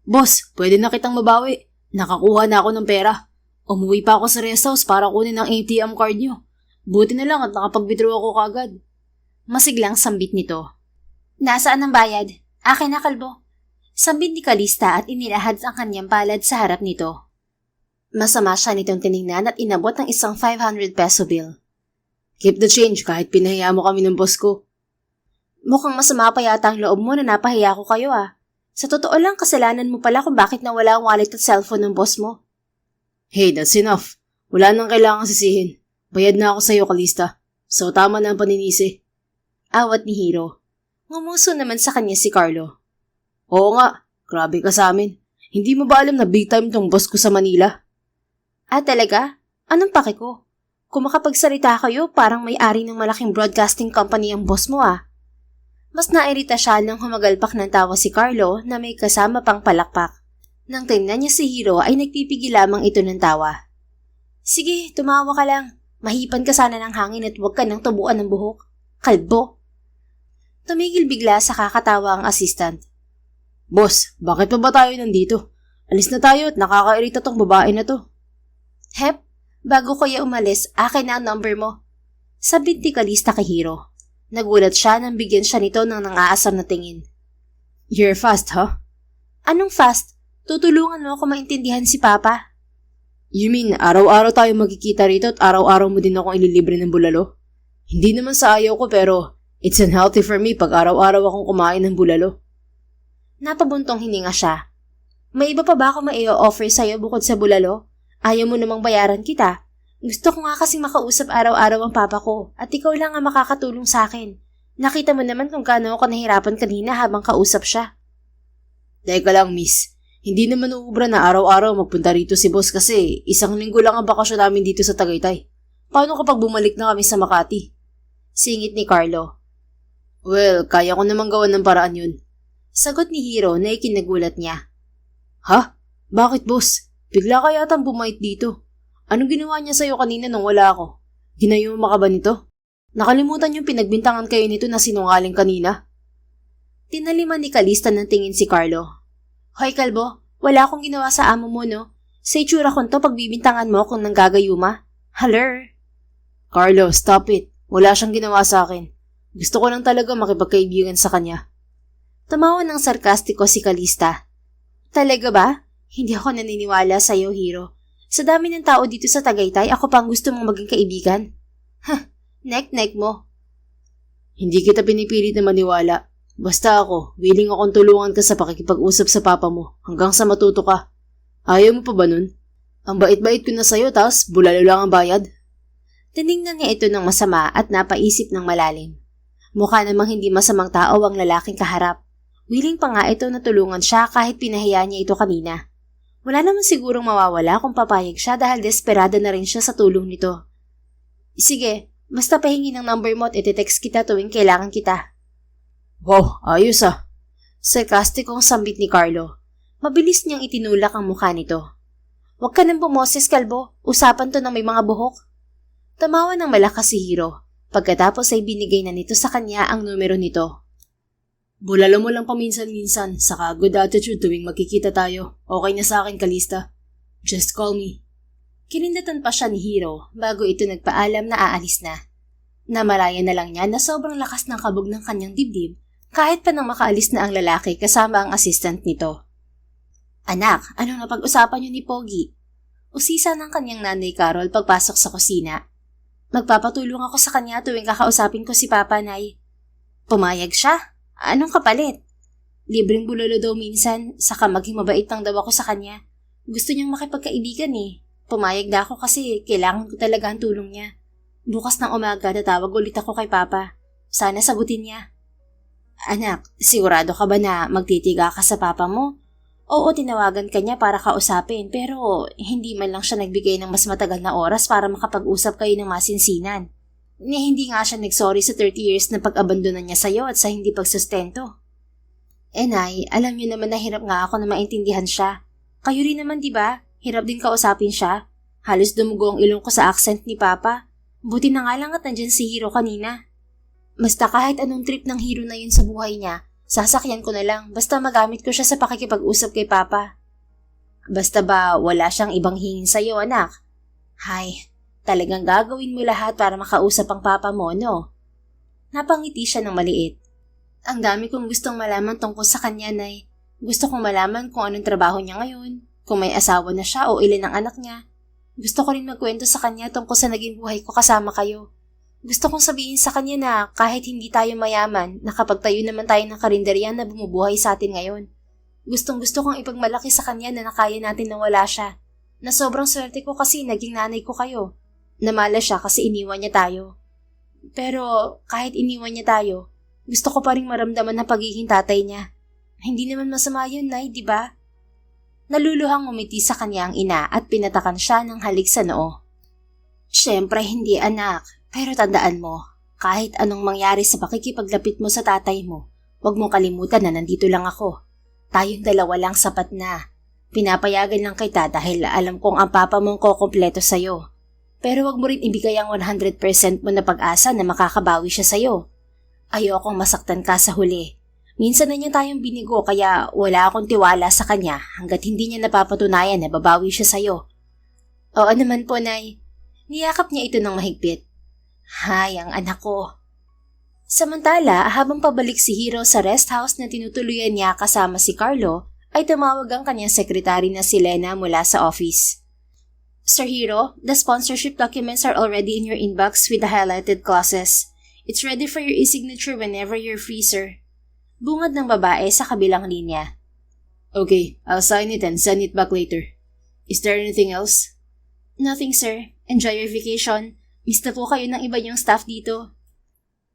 Boss, pwede na kitang mabawi. Nakakuha na ako ng pera. Umuwi pa ako sa rest house para kunin ang ATM card niyo. Buti na lang at nakapag-withdraw ako kagad. Masiglang sambit nito. Nasaan ang bayad? Akin na, kalbo. Sambit ni Kalista at inilahad ang kanyang palad sa harap nito. Masama siya nitong tiningnan at inabot ng isang 500 peso bill. Keep the change kahit pinahiya mo kami ng boss ko. Mukhang masama pa yata ang loob mo na napahiya ko kayo Sa totoo lang, kasalanan mo pala kung bakit nawala ang wallet at cellphone ng boss mo. Hey, that's enough. Wala nang kailangan sisihin. Bayad na ako sa'yo, Kalista. So tama na ang paninisi. Awat ni Hiro. Ngumuso naman sa kanya si Carlo. Oo nga, grabe ka sa amin. Hindi mo ba alam na big time tong boss ko sa Manila? Talaga? Anong pake ko? Kung makapagsalita kayo, parang may-ari ng malaking broadcasting company ang boss mo Mas nairita siya nang humagalpak ng tawa si Carlo na may kasama pang palakpak. Nang tingnan niya si Hiro ay nagpipigil lamang ito ng tawa. Sige, tumawa ka lang. Mahipan ka sana ng hangin at huwag ka nang tubuan ng buhok. Kalbo! Tumigil bigla sa kakatawa ang assistant. Boss, bakit pa ba tayo nandito? Alis na tayo at nakakairita tong babae na to. Hep, bago kaya umalis, akin na ang number mo. Sabit ni Kalista kay Hiro. Nagulat siya nang bigyan siya nito ng nangaasar na tingin. You're fast, huh? Anong fast? Tutulungan mo ako maintindihan si Papa. You mean, araw-araw tayo magkikita rito at araw-araw mo din akong ililibre ng bulalo? Hindi naman sa ayaw ko pero it's unhealthy for me pag araw-araw akong kumain ng bulalo. Napabuntong hininga siya. May iba pa ba ako mai-offer sa'yo bukod sa bulalo? Ayaw mo namang bayaran kita. Gusto ko nga kasing makausap araw-araw ang papa ko at ikaw lang ang makakatulong sa akin. Nakita mo naman kung gaano ako nahirapan kanina habang kausap siya. Teka lang, miss. Hindi naman uubra na araw-araw magpunta rito si boss kasi 1 linggo lang ang bakasyon namin dito sa Tagaytay. Paano kapag bumalik na kami sa Makati? Singit ni Carlo. Well, kaya ko naman gawan ng paraan yun. Sagot ni Hiro na ikinagulat niya. Ha? Bakit boss? Bigla ka yatang bumait dito. Anong ginawa niya sa'yo kanina nung wala ako? Ginayuma ka ba nito? Nakalimutan yung pinagbintangan kayo nito na sinungaling kanina? Tinaliman ni Kalista ng tingin si Carlo. Hoy kalbo, wala akong ginawa sa amo mo no? Sa itsura ko to pagbibintangan mo kung nanggagayuma. Haler. Carlo, stop it. Wala siyang ginawa sa akin. Gusto ko lang talaga makipagkaibigan sa kanya. Tumawa ng sarkastiko si Kalista. Talaga ba? Hindi ako naniniwala sa'yo, Hiro. Sa dami ng tao dito sa Tagaytay, ako pang gusto mong maging kaibigan. Nek-nek mo. Hindi kita pinipilit na maniwala. Basta ako, willing akong tulungan ka sa pakikipag-usap sa papa mo hanggang sa matuto ka. Ayaw mo pa ba nun? Ang bait-bait ko na sa'yo tas bulalo lang ang bayad. Tinignan niya ito ng masama at napaisip ng malalim. Mukha namang hindi masamang tao ang lalaking kaharap. Willing pa nga ito na tulungan siya kahit pinahiya niya ito kanina. Wala naman sigurong mawawala kung papayag siya dahil desperada na rin siya sa tulong nito. Sige, basta pahingi ng number mo at iti-text kita tuwing kailangan kita. Wow, ayos Sarkastikong sambit ni Carlo. Mabilis niyang itinulak ang mukha nito. Huwag ka nang bumoses, kalbo. Usapan to ng may mga buhok. Tamawa ng malakas si Hiro. Pagkatapos ay binigay na nito sa kanya ang numero nito. Bulalo mo lang paminsan-minsan, saka good attitude tuwing magkikita tayo. Okay na sa akin, Kalista. Just call me. Kinindatan pa siya ni Hiro bago ito nagpaalam na aalis na. Namalaya na lang niya na sobrang lakas ng kabog ng kanyang dibdib kahit pa nang makaalis na ang lalaki kasama ang assistant nito. Anak, anong napag-usapan niyo ni Pogi? Usisa ng kanyang nanay Carol pagpasok sa kusina. Magpapatulong ako sa kanya tuwing kakausapin ko si Papa, Nay. Pumayag siya? Anong kapalit? Libreng bulalo daw minsan, saka maging mabait lang daw ako sa kanya. Gusto niyang makipagkaibigan Pumayag na ako kasi kailangan ko talaga ang tulong niya. Bukas ng umaga tatawag ulit ako kay Papa. Sana sagutin niya. Anak, sigurado ka ba na magtitiga ka sa Papa mo? Oo, tinawagan ka niya para kausapin pero hindi man lang siya nagbigay ng mas matagal na oras para makapag-usap kayo ng masinsinan. Hindi nga siya nagsorry sa 30 years na pag-abandonan niya sa'yo at sa hindi pagsustento. Nay, alam niyo naman na hirap nga ako na maintindihan siya. Kayo rin naman, di ba? Hirap din kausapin siya. Halos dumugo ang ilong ko sa accent ni Papa. Buti na nga lang at nandyan si Hiro kanina. Basta kahit anong trip ng Hiro na yun sa buhay niya, sasakyan ko na lang basta magamit ko siya sa pakikipag-usap kay Papa. Basta ba wala siyang ibang hingin sa'yo, anak? Hay, talagang gagawin mo lahat para makausap ang Papa mo, no? Napangiti siya ng maliit. Ang dami kong gustong malaman tungkol sa kanya, Nay. Gusto kong malaman kung anong trabaho niya ngayon, kung may asawa na siya o ilan ang anak niya. Gusto ko rin magkwento sa kanya tungkol sa naging buhay ko kasama kayo. Gusto kong sabihin sa kanya na kahit hindi tayo mayaman, nakapagtayo naman tayo ng karinderya na bumubuhay sa atin ngayon. Gustong-gusto kong ipagmalaki sa kanya na nakaya natin na wala siya. Na sobrang swerte ko kasi naging nanay ko kayo. Namala siya kasi iniwan niya tayo. Pero kahit iniwan niya tayo, gusto ko pa rin maramdaman ang pagiging tatay niya. Hindi naman masama yun, Nay, di ba? Naluluhang umiti sa kanya ang ina at pinatakan siya ng halik sa noo. Siyempre hindi, anak. Pero tandaan mo, kahit anong mangyari sa pakikipaglapit mo sa tatay mo, huwag mong kalimutan na nandito lang ako. Tayong dalawa lang sapat na. Pinapayagan lang kita dahil alam kong ang papa mong kukumpleto sa'yo. Pero huwag mo rin ibigay ang 100% mo na pag-asa na makakabawi siya sa'yo. Ayokong masaktan ka sa huli. Minsan na niya tayong binigo kaya wala akong tiwala sa kanya hanggat hindi niya napapatunayan na babawi siya sa'yo. Oo naman po, Nay. Niyakap niya ito ng mahigpit. Hay, ang anak ko. Samantala, habang pabalik si Hiro sa rest house na tinutuluyan niya kasama si Carlo, ay tumawag ang kanyang sekretary na si Lena mula sa office. Sir Hiro, the sponsorship documents are already in your inbox with the highlighted clauses. It's ready for your e-signature whenever you're free, sir. Bungad ng babae sa kabilang linya. Okay, I'll sign it and send it back later. Is there anything else? Nothing, sir. Enjoy your vacation. Miss na po kayo ng iba niyong staff dito.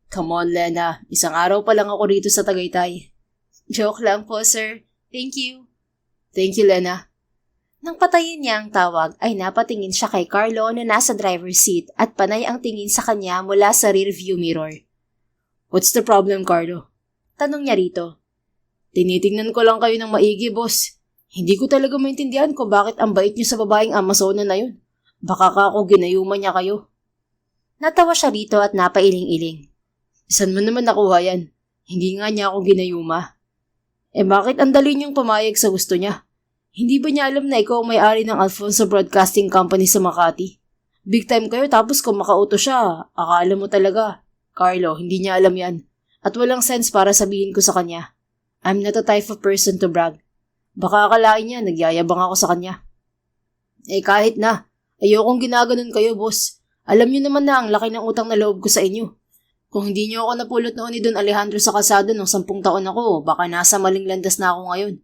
Come on, Lena. Isang araw pa lang ako rito sa Tagaytay. Joke lang po, sir. Thank you. Thank you, Lena. Nang patayin niya ang tawag ay napatingin siya kay Carlo na nasa driver's seat at panay ang tingin sa kanya mula sa rear view mirror. What's the problem, Carlo? Tanong niya rito. Tinitingnan ko lang kayo ng maigi, boss. Hindi ko talaga maintindihan kung bakit ang bait niyo sa babaeng Amazona na yun. Baka ka ako ginayuma niya kayo. Natawa siya rito at napailing-iling. Saan mo naman nakuha yan? Hindi nga niya ako ginayuma. Bakit ang dali niyong pumayag sa gusto niya? Hindi ba niya alam na ikaw ang may-ari ng Alfonso Broadcasting Company sa Makati? Big time kayo tapos kung makauto siya, akala mo talaga. Carlo, hindi niya alam yan. At walang sense para sabihin ko sa kanya. I'm not the type of person to brag. Baka akalain niya, nagyayabang ako sa kanya. Kahit na. Ayokong ginaganon kayo, boss. Alam niyo naman na ang laki ng utang na loob ko sa inyo. Kung hindi niyo ako napulot noon ni Don Alejandro sa kalsada nung 10 taon ako, baka nasa maling landas na ako ngayon.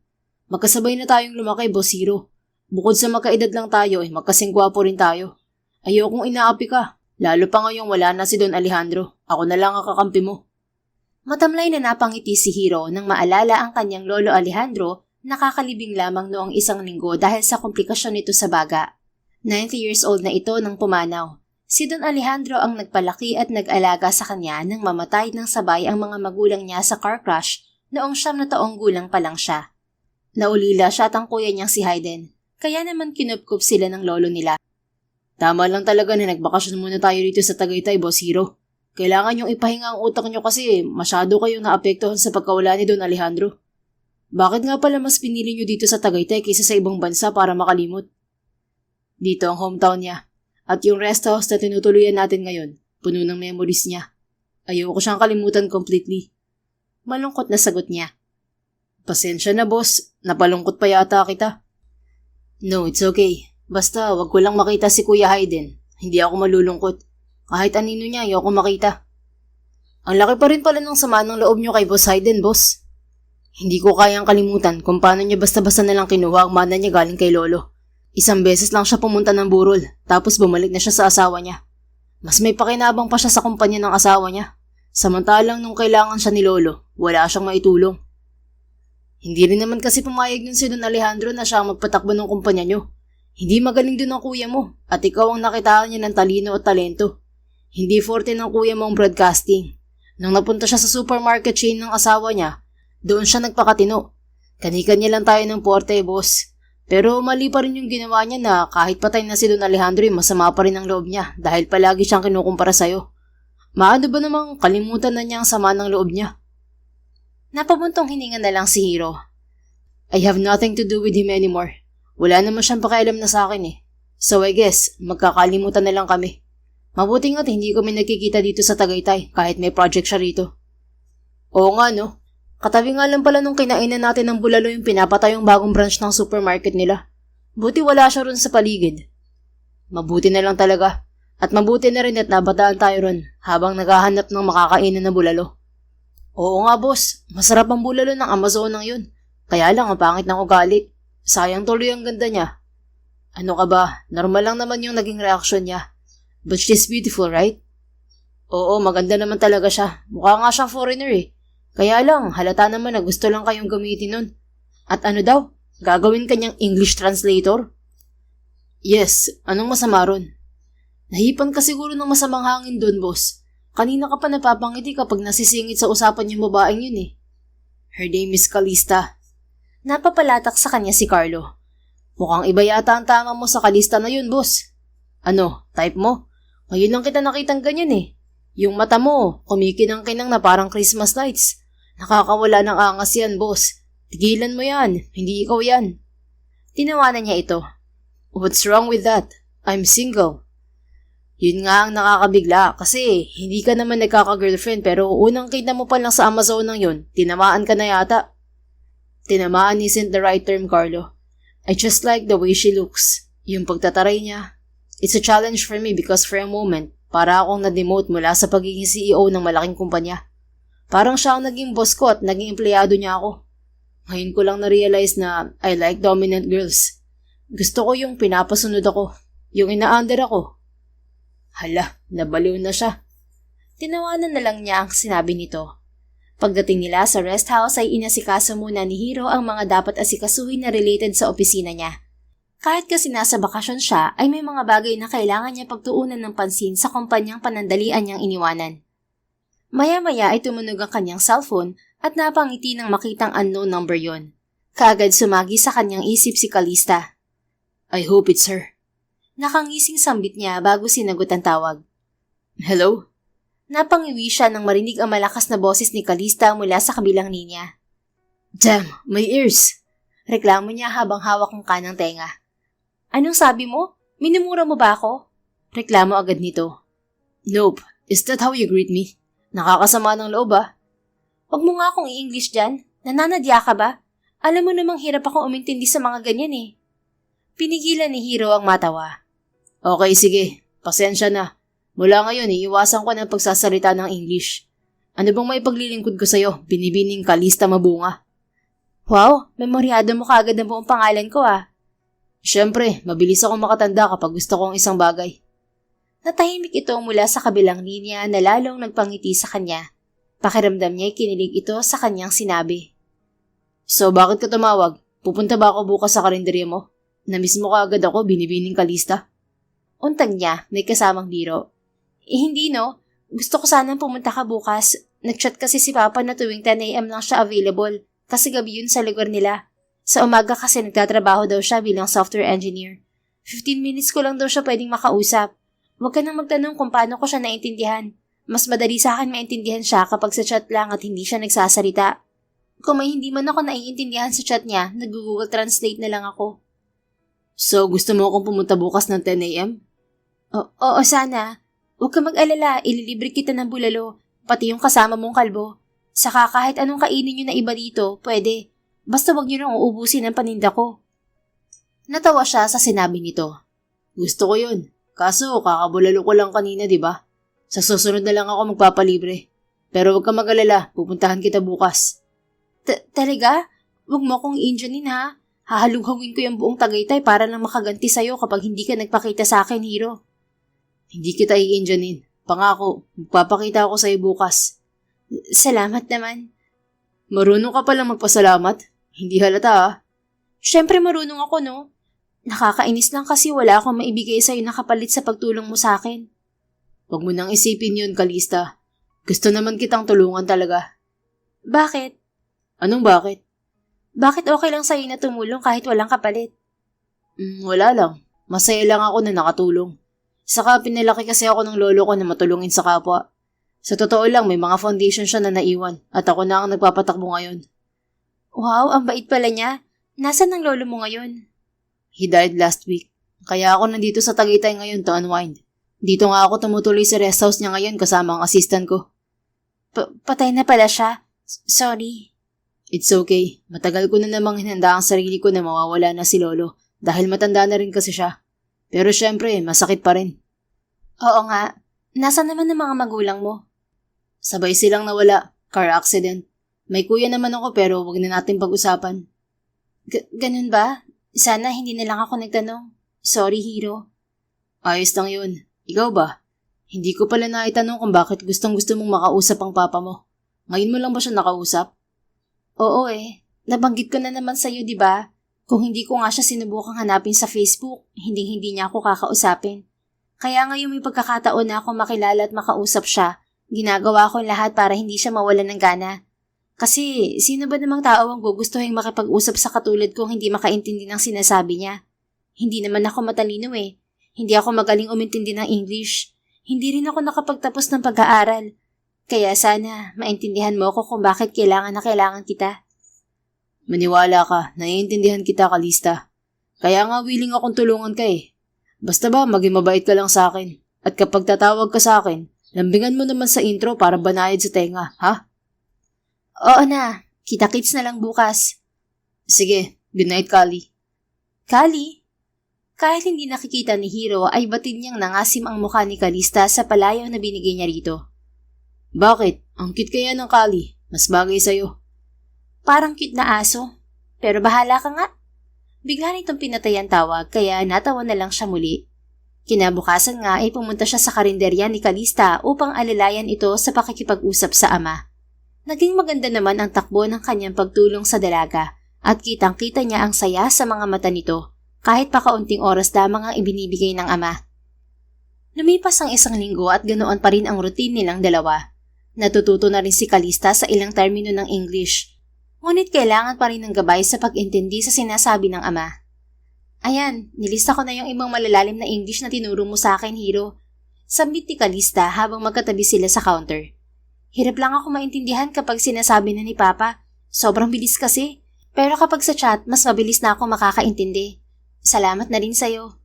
Magkasabay na tayong lumaki, Boss Hiro. Bukod sa magkaedad lang tayo, magkasing gwapo rin tayo. Ayokong inaapi ka. Lalo pa ngayong wala na si Don Alejandro. Ako na lang ang kakampi mo. Matamlay na napangiti si Hiro nang maalala ang kanyang lolo Alejandro, nakakalibing lamang noong 1 linggo dahil sa komplikasyon nito sa baga. 90 years old na ito nang pumanaw. Si Don Alejandro ang nagpalaki at nag-alaga sa kanya nang mamatay ng sabay ang mga magulang niya sa car crash noong 9 na taong gulang pa lang siya. Naulila siya at ang kuya niyang si Hayden, kaya naman kinupkup sila ng lolo nila. Tama lang talaga na nagbakasyon muna tayo dito sa Tagaytay, Boss Hiro. Kailangan niyong ipahinga ang utak niyo kasi masyado kayong naapektuhan sa pagkawala ni Don Alejandro. Bakit nga pala mas pinili niyo dito sa Tagaytay kaysa sa ibang bansa para makalimot? Dito ang hometown niya. At yung rest house na tinutuluyan natin ngayon, puno ng memories niya. Ayoko siyang kalimutan completely. Malungkot na sagot niya. Pasensya na, boss. Napalungkot pa yata kita. No, it's okay. Basta wag ko lang makita si Kuya Hayden. Hindi ako malulungkot. Kahit anino niya, ayoko makita. Ang laki pa rin pala ng sama ng loob niyo kay Boss Hayden, boss. Hindi ko kayang kalimutan kung paano niya basta-basta nalang kinuha ang mana niya galing kay Lolo. 1 beses lang siya pumunta ng burol, tapos bumalik na siya sa asawa niya. Mas may pakinabang pa siya sa kumpanya ng asawa niya. Samantalang nung kailangan siya ni Lolo, wala siyang maitulong. Hindi rin naman kasi pumayag nun si Don Alejandro na siya ang magpatakbo ng kumpanya niyo. Hindi magaling din ang kuya mo, at ikaw ang nakitaan niya ng talino at talento. Hindi forte ng kuya mo ang broadcasting. Nang napunta siya sa supermarket chain ng asawa niya, doon siya nagpakatino. Kani-kanya lang tayo ng porte, boss. Pero mali pa rin yung ginawa niya na kahit patay na si Don Alejandro masama pa rin ang loob niya dahil palagi siyang kinukumpara sa'yo. Maano ba namang kalimutan na niya ang sama ng loob niya? Napabuntong hininga na lang si Hiro. I have nothing to do with him anymore. Wala naman siyang pakialam na sa akin eh. So I guess, magkakalimutan na lang kami. Mabuti nga't hindi kami nagkikita dito sa Tagaytay kahit may project siya rito. Oo nga no. Katabi nga lang pala nung kinainan natin ng bulalo yung pinapatay yung bagong branch ng supermarket nila. Buti wala siya ron sa paligid. Mabuti na lang talaga. At mabuti na rin at nabataan tayo ron habang naghahanap ng makakainan na bulalo. Oo nga boss, masarap ang bulalo ng Amazonang yun. Kaya lang ang pangit ng ugali. Sayang tuloy ang ganda niya. Ano ka ba? Normal lang naman yung naging reaksyon niya. But she's beautiful, right? Oo, maganda naman talaga siya. Mukha nga siyang foreigner eh. Kaya lang, halata naman na gusto lang kayong gamitin nun. At ano daw? Gagawin kanyang English translator? Yes, anong masama ron? Nahipan ka siguro ng masamang hangin dun, boss. Kanina ka pa napapangiti kapag nasisingit sa usapan yung babaeng yun eh. Her name is Calista. Napapalatak sa kanya si Carlo. Mukhang iba yata ang tama mo sa Calista na yun, boss. Ano, type mo? Ngayon lang kita nakitang ganyan eh. Yung mata mo, kumikinang-kinang na parang Christmas lights. Nakakawala ng angas yan, boss. Tigilan mo yan, hindi ikaw yan. Tinawanan niya ito. What's wrong with that? I'm single. Yun nga ang nakakabigla kasi hindi ka naman nagkaka-girlfriend pero unang kita mo pa lang sa Amazon ng yun, tinamaan ka na yata. Tinamaan isn't the right term, Carlo. I just like the way she looks. Yung pagtataray niya. It's a challenge for me because for a moment, para akong na-demote mula sa pagiging CEO ng malaking kumpanya. Parang siya ang naging boss ko at naging empleyado niya ako. Ngayon ko lang na-realize na I like dominant girls. Gusto ko yung pinapasunod ako, yung ina-under ako. Hala, nabaliw na siya. Tinawanan na lang niya ang sinabi nito. Pagdating nila sa rest house ay inasikaso muna ni Hiro ang mga dapat asikasuhin na related sa opisina niya. Kahit kasi nasa bakasyon siya ay may mga bagay na kailangan niya pagtuunan ng pansin sa kumpanyang panandalian niyang iniwanan. Maya-maya ay tumunog ang kanyang cellphone at napangiti nang makitang unknown number yon. Kaagad sumagi sa kanyang isip si Calista. I hope it's her. Nakangising sambit niya bago sinagot ang tawag. Hello? Napangiwi siya nang marinig ang malakas na boses ni Calista mula sa kabilang linya. Damn, my ears! Reklamo niya habang hawak ang kanang tenga. Anong sabi mo? Minumura mo ba ako? Reklamo agad nito. Nope, is that how you greet me? Nakakasama ng loob ah. Huwag mo nga akong i-English dyan. Nananadya ka ba? Alam mo namang hirap akong umintindi sa mga ganyan eh. Pinigilan ni Hiro ang matawa. Okay, sige. Pasensya na. Mula ngayon, iiwasan ko ng pagsasalita ng English. Ano bang may paglilingkod ko sa'yo? Binibining Calista Mabunga. Wow, memoryado mo kaagad ang buong pangalan ko ah. Siyempre, mabilis akong makatanda kapag gusto kong isang bagay. Natahimik ito mula sa kabilang linya na lalong nagpangiti sa kanya. Pakiramdam niya kinilig ito sa kanyang sinabi. So, bakit ka tumawag? Pupunta ba ako bukas sa karinderya mo? Namiss mo ka agad ako, binibining Calista? Untag niya, may kasamang biro. Hindi no. Gusto ko sanang pumunta ka bukas. Nag-chat kasi si Papa na tuwing 10 a.m. lang siya available kasi gabi yun sa lugar nila. Sa umaga kasi nagtatrabaho daw siya bilang software engineer. 15 minutes ko lang daw siya pwedeng makausap. Huwag ka nang magtanong kung paano ko siya naintindihan. Mas madali sa akin maintindihan siya kapag sa chat lang at hindi siya nagsasalita. Kung may hindi man ako naiintindihan sa chat niya, nag-Google Translate na lang ako. So, gusto mo akong pumunta bukas ng 10 a.m.? Oo, sana. Huwag ka mag-alala, ililibre kita ng bulalo, pati yung kasama mong kalbo. Saka kahit anong kainin nyo na iba dito, pwede. Basta wag nyo nang uubusin ang paninda ko. Natawa siya sa sinabi nito. Gusto ko yun. Kaso, kakabulalo ko lang kanina, di ba? Sa susunod na lang ako magpapalibre. Pero huwag ka mag-alala, pupuntahan kita bukas. Talaga? Huwag mo akong i-Indianin ha? Hahalughawin ko yung buong Tagaytay para lang makaganti sa'yo kapag hindi ka nagpakita sa akin, Hiro. Hindi kita i-Indianin. Pangako, magpapakita ako sa'yo bukas. Salamat naman. Marunong ka palang magpasalamat? Hindi halata ah. Siyempre marunong ako no. Nakakainis lang kasi wala akong maibigay sa'yo na kapalit sa pagtulong mo sa akin. Huwag mo nang isipin yun, Calista. Gusto naman kitang tulungan talaga. Bakit? Anong bakit? Bakit okay lang sa'yo na tumulong kahit walang kapalit? Wala lang. Masaya lang ako na nakatulong. Saka pinalaki kasi ako ng lolo ko na matulungin sa kapwa. Sa totoo lang, may mga foundation siya na naiwan at ako na ang nagpapatakbo ngayon. Wow, ang bait pala niya. Nasaan ang lolo mo ngayon? He died last week. Kaya ako nandito sa Tagaytay ngayon to unwind. Dito nga ako tumutuloy sa rest house niya ngayon kasama ang assistant ko. Patay na pala siya. Sorry. It's okay. Matagal ko na namang hinanda ang sarili ko na mawawala na si lolo dahil matanda na rin kasi siya. Pero syempre, masakit pa rin. Oo nga. Nasaan naman ang mga magulang mo? Sabay silang nawala. Car accident. May kuya naman ako pero wag na natin pag-usapan. Ganun ba? Sana hindi na lang ako nagtanong. Sorry, Hiro. Ayos lang yun. Ikaw ba? Hindi ko pala naitanong kung bakit gustong-gusto mong makausap ang papa mo. Ngayon mo lang ba siya nakausap? Oo Nabanggit ko na naman sa'yo, di ba? Kung hindi ko nga siya sinubukang hanapin sa Facebook, hindi niya ako kakausapin. Kaya ngayon may pagkakataon na ako makilala at makausap siya, ginagawa ko lahat para hindi siya mawalan ng gana. Kasi sino ba namang tao ang gugustuhin makipag-usap sa katulad kong hindi makaintindi ng sinasabi niya? Hindi naman ako matalino eh. Hindi ako magaling umintindi ng English. Hindi rin ako nakapagtapos ng pag-aaral. Kaya sana maintindihan mo ako kung bakit kailangan na kailangan kita. Maniwala ka, naiintindihan kita, Kalista. Kaya nga willing akong tulungan ka eh. Basta ba maging mabait ka lang sa akin. At kapag tatawag ka sa akin, lambingan mo naman sa intro para banayad sa tenga, ha? Oo na, kita-kits na lang bukas. Sige, good night, Kali. Kali? Kahit hindi nakikita ni Hiro ay batid niyang nangasim ang mukha ni Kalista sa palayaw na binigay niya rito. Bakit? Ang cute kaya ng Kali. Mas bagay sa'yo. Parang cute na aso. Pero bahala ka nga. Bigla nitong pinatay ang tawag kaya natawa na lang siya muli. Kinabukasan nga ay pumunta siya sa karinderya ni Kalista upang alalayan ito sa pakikipag-usap sa ama. Naging maganda naman ang takbo ng kanyang pagtulong sa dalaga at kitang-kita niya ang saya sa mga mata nito kahit pa kaunting oras lamang ang ibinibigay ng ama. Lumipas ang isang linggo at ganoon pa rin ang routine nilang dalawa. Natututo na rin si Kalista sa ilang termino ng English. Ngunit kailangan pa rin ng gabay sa pag-intindi sa sinasabi ng ama. Ayan, nilista ko na yung ibang malalalim na English na tinuro mo sa akin, Hiro. Sambit ni Kalista habang magkatabi sila sa counter. Hirap lang ako maintindihan kapag sinasabi na ni Papa. Sobrang bilis kasi. Pero kapag sa chat, mas mabilis na ako makakaintindi. Salamat na rin sa'yo.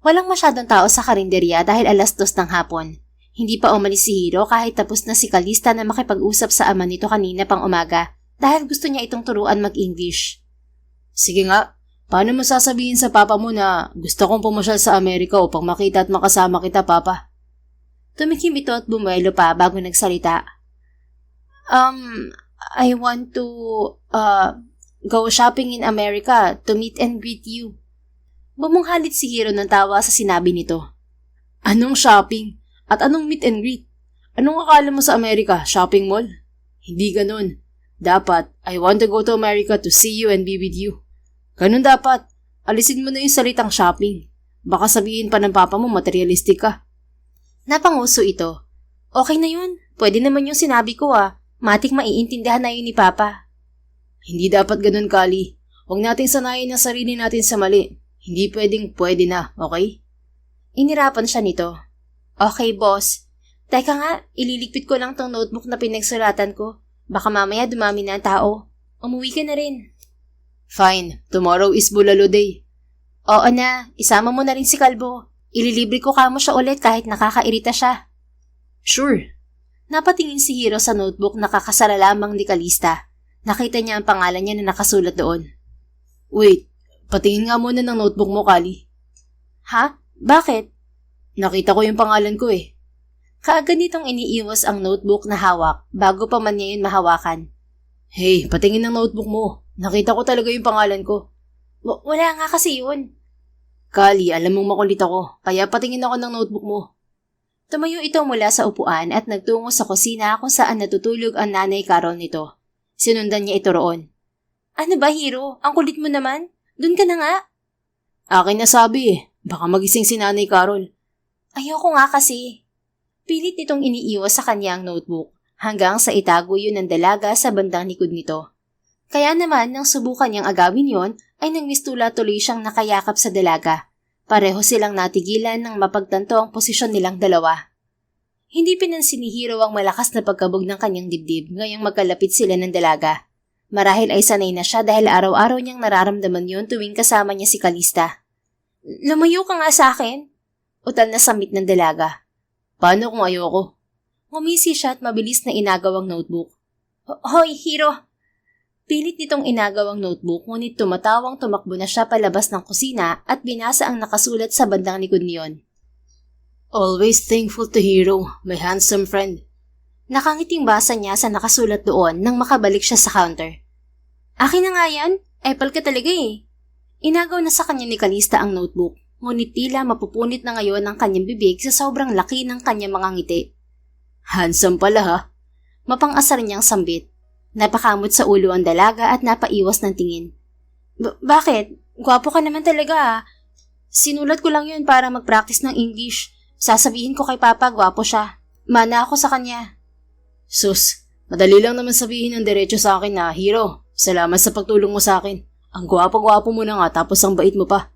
Walang masyadong tao sa karinderya dahil 2:00 ng hapon. Hindi pa umalis si Hiro kahit tapos na si Kalista na makipag-usap sa ama nito kanina pang umaga dahil gusto niya itong turuan mag-English. Sige nga, paano mo sasabihin sa papa mo na gusto kong pumasyal sa Amerika upang makita at makasama kita, Papa? Tumikim ito at bumuelo pa bago nagsalita. I want to go shopping in America to meet and greet you. Bumunghalit si Hiro ng tawa sa sinabi nito. Anong shopping? At anong meet and greet? Anong akala mo sa Amerika? Shopping mall? Hindi ganun. Dapat, I want to go to America to see you and be with you. Ganun dapat. Alisin mo na yung salitang shopping. Baka sabihin pa ng papa mo materialistic ka. Napanguso ito. Okay na yun. Pwede naman yung sinabi ko Matik maiintindihan na yun ni Papa. Hindi dapat ganun, Kali. Huwag nating sanayin ang sarili natin sa mali. Hindi pwede na, okay? Inirapan siya nito. Okay, boss. Teka nga, ililigpit ko lang tong notebook na pinagsulatan ko. Baka mamaya dumami na ang tao. Umuwi ka na rin. Fine. Tomorrow is Bulalo Day. Oo na. Isama mo na rin si Kalbo. Ililibre ko kamo siya ulit kahit nakakairita siya. Sure. Napatingin si Hiro sa notebook na kakasara lamang ni Kalista. Nakita niya ang pangalan niya na nakasulat doon. Wait. Patingin nga muna ng notebook mo, Kali. Ha? Bakit? Nakita ko yung pangalan ko eh. Kaagad nitong iniiwas ang notebook na hawak bago pa man niya yun mahawakan. Hey, patingin ng notebook mo. Nakita ko talaga yung pangalan ko. Wala nga kasi yun. Kali, alam mong makulit ako, kaya patingin ako ng notebook mo. Tumayo ito mula sa upuan at nagtungo sa kusina kung saan natutulog ang nanay Carol nito. Sinundan niya ito roon. Ano ba, Hiro? Ang kulit mo naman? Doon ka na nga. Akin na sabi eh. Baka magising si nanay Carol. Ayoko nga kasi. Pilit nitong iniiwas sa kanya ang notebook hanggang sa itago yun ng dalaga sa bandang likod nito. Kaya naman nang subukan niyang agawin yon, ay nagmistula tuloy siyang nakayakap sa dalaga. Pareho silang natigilan nang mapagtanto ang posisyon nilang dalawa. Hindi pinansin ni Hiro ang malakas na pagkabog ng kanyang dibdib ngayong magkalapit sila ng dalaga. Marahil ay sanay na siya dahil araw-araw niyang nararamdaman yon tuwing kasama niya si Kalista. Lumayo ka nga sa akin, utal na sambit ng dalaga. Paano kung ayoko? Ngumisi siya at mabilis na inagaw ang notebook. Hoy, Hiro! Pilit nitong inagaw ang notebook ngunit tumatawang tumakbo na siya palabas ng kusina at binasa ang nakasulat sa bandang likod niyon. Always thankful to Hiro, my handsome friend. Nakangiting basa niya sa nakasulat doon nang makabalik siya sa counter. Akin na nga yan, Apple ka talaga eh. Inagaw na sa kanya ni Kalista ang notebook, ngunit tila mapupunit na ngayon ang kanyang bibig sa sobrang laki ng kanyang mga ngiti. Handsome pala ha? Mapang-asar niyang sambit. Napakamot sa ulo ang dalaga at napaiwas ng tingin. Bakit? Gwapo ka naman talaga ah. Sinulat ko lang yun para mag-practice ng English. Sasabihin ko kay Papa gwapo siya. Mana ako sa kanya. Sus, madali lang naman sabihin ng diretso sa akin na, Hiro, salamat sa pagtulong mo sa akin. Ang gwapo-gwapo mo na nga tapos ang bait mo pa.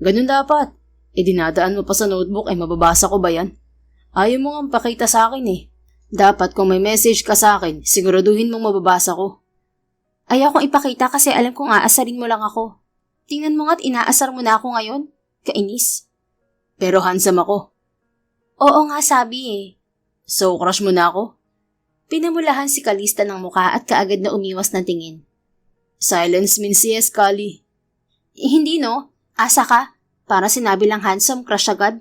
Ganun dapat. Dinadaan mo pa sa notebook ay mababasa ko ba yan? Ayaw mo nga pakita sa akin eh. Dapat kung may message ka sa akin, siguraduhin mong mababasa ko. Ayaw kong ipakita kasi alam kong aasarin mo lang ako. Tingnan mo nga't inaasar mo na ako ngayon. Kainis. Pero handsome ako. Oo nga sabi eh. So crush mo na ako? Pinamulahan si Kalista ng muka at kaagad na umiwas ng tingin. Silence means yes, Kali. Hindi no? Asa ka? Para sinabi lang handsome, crush agad.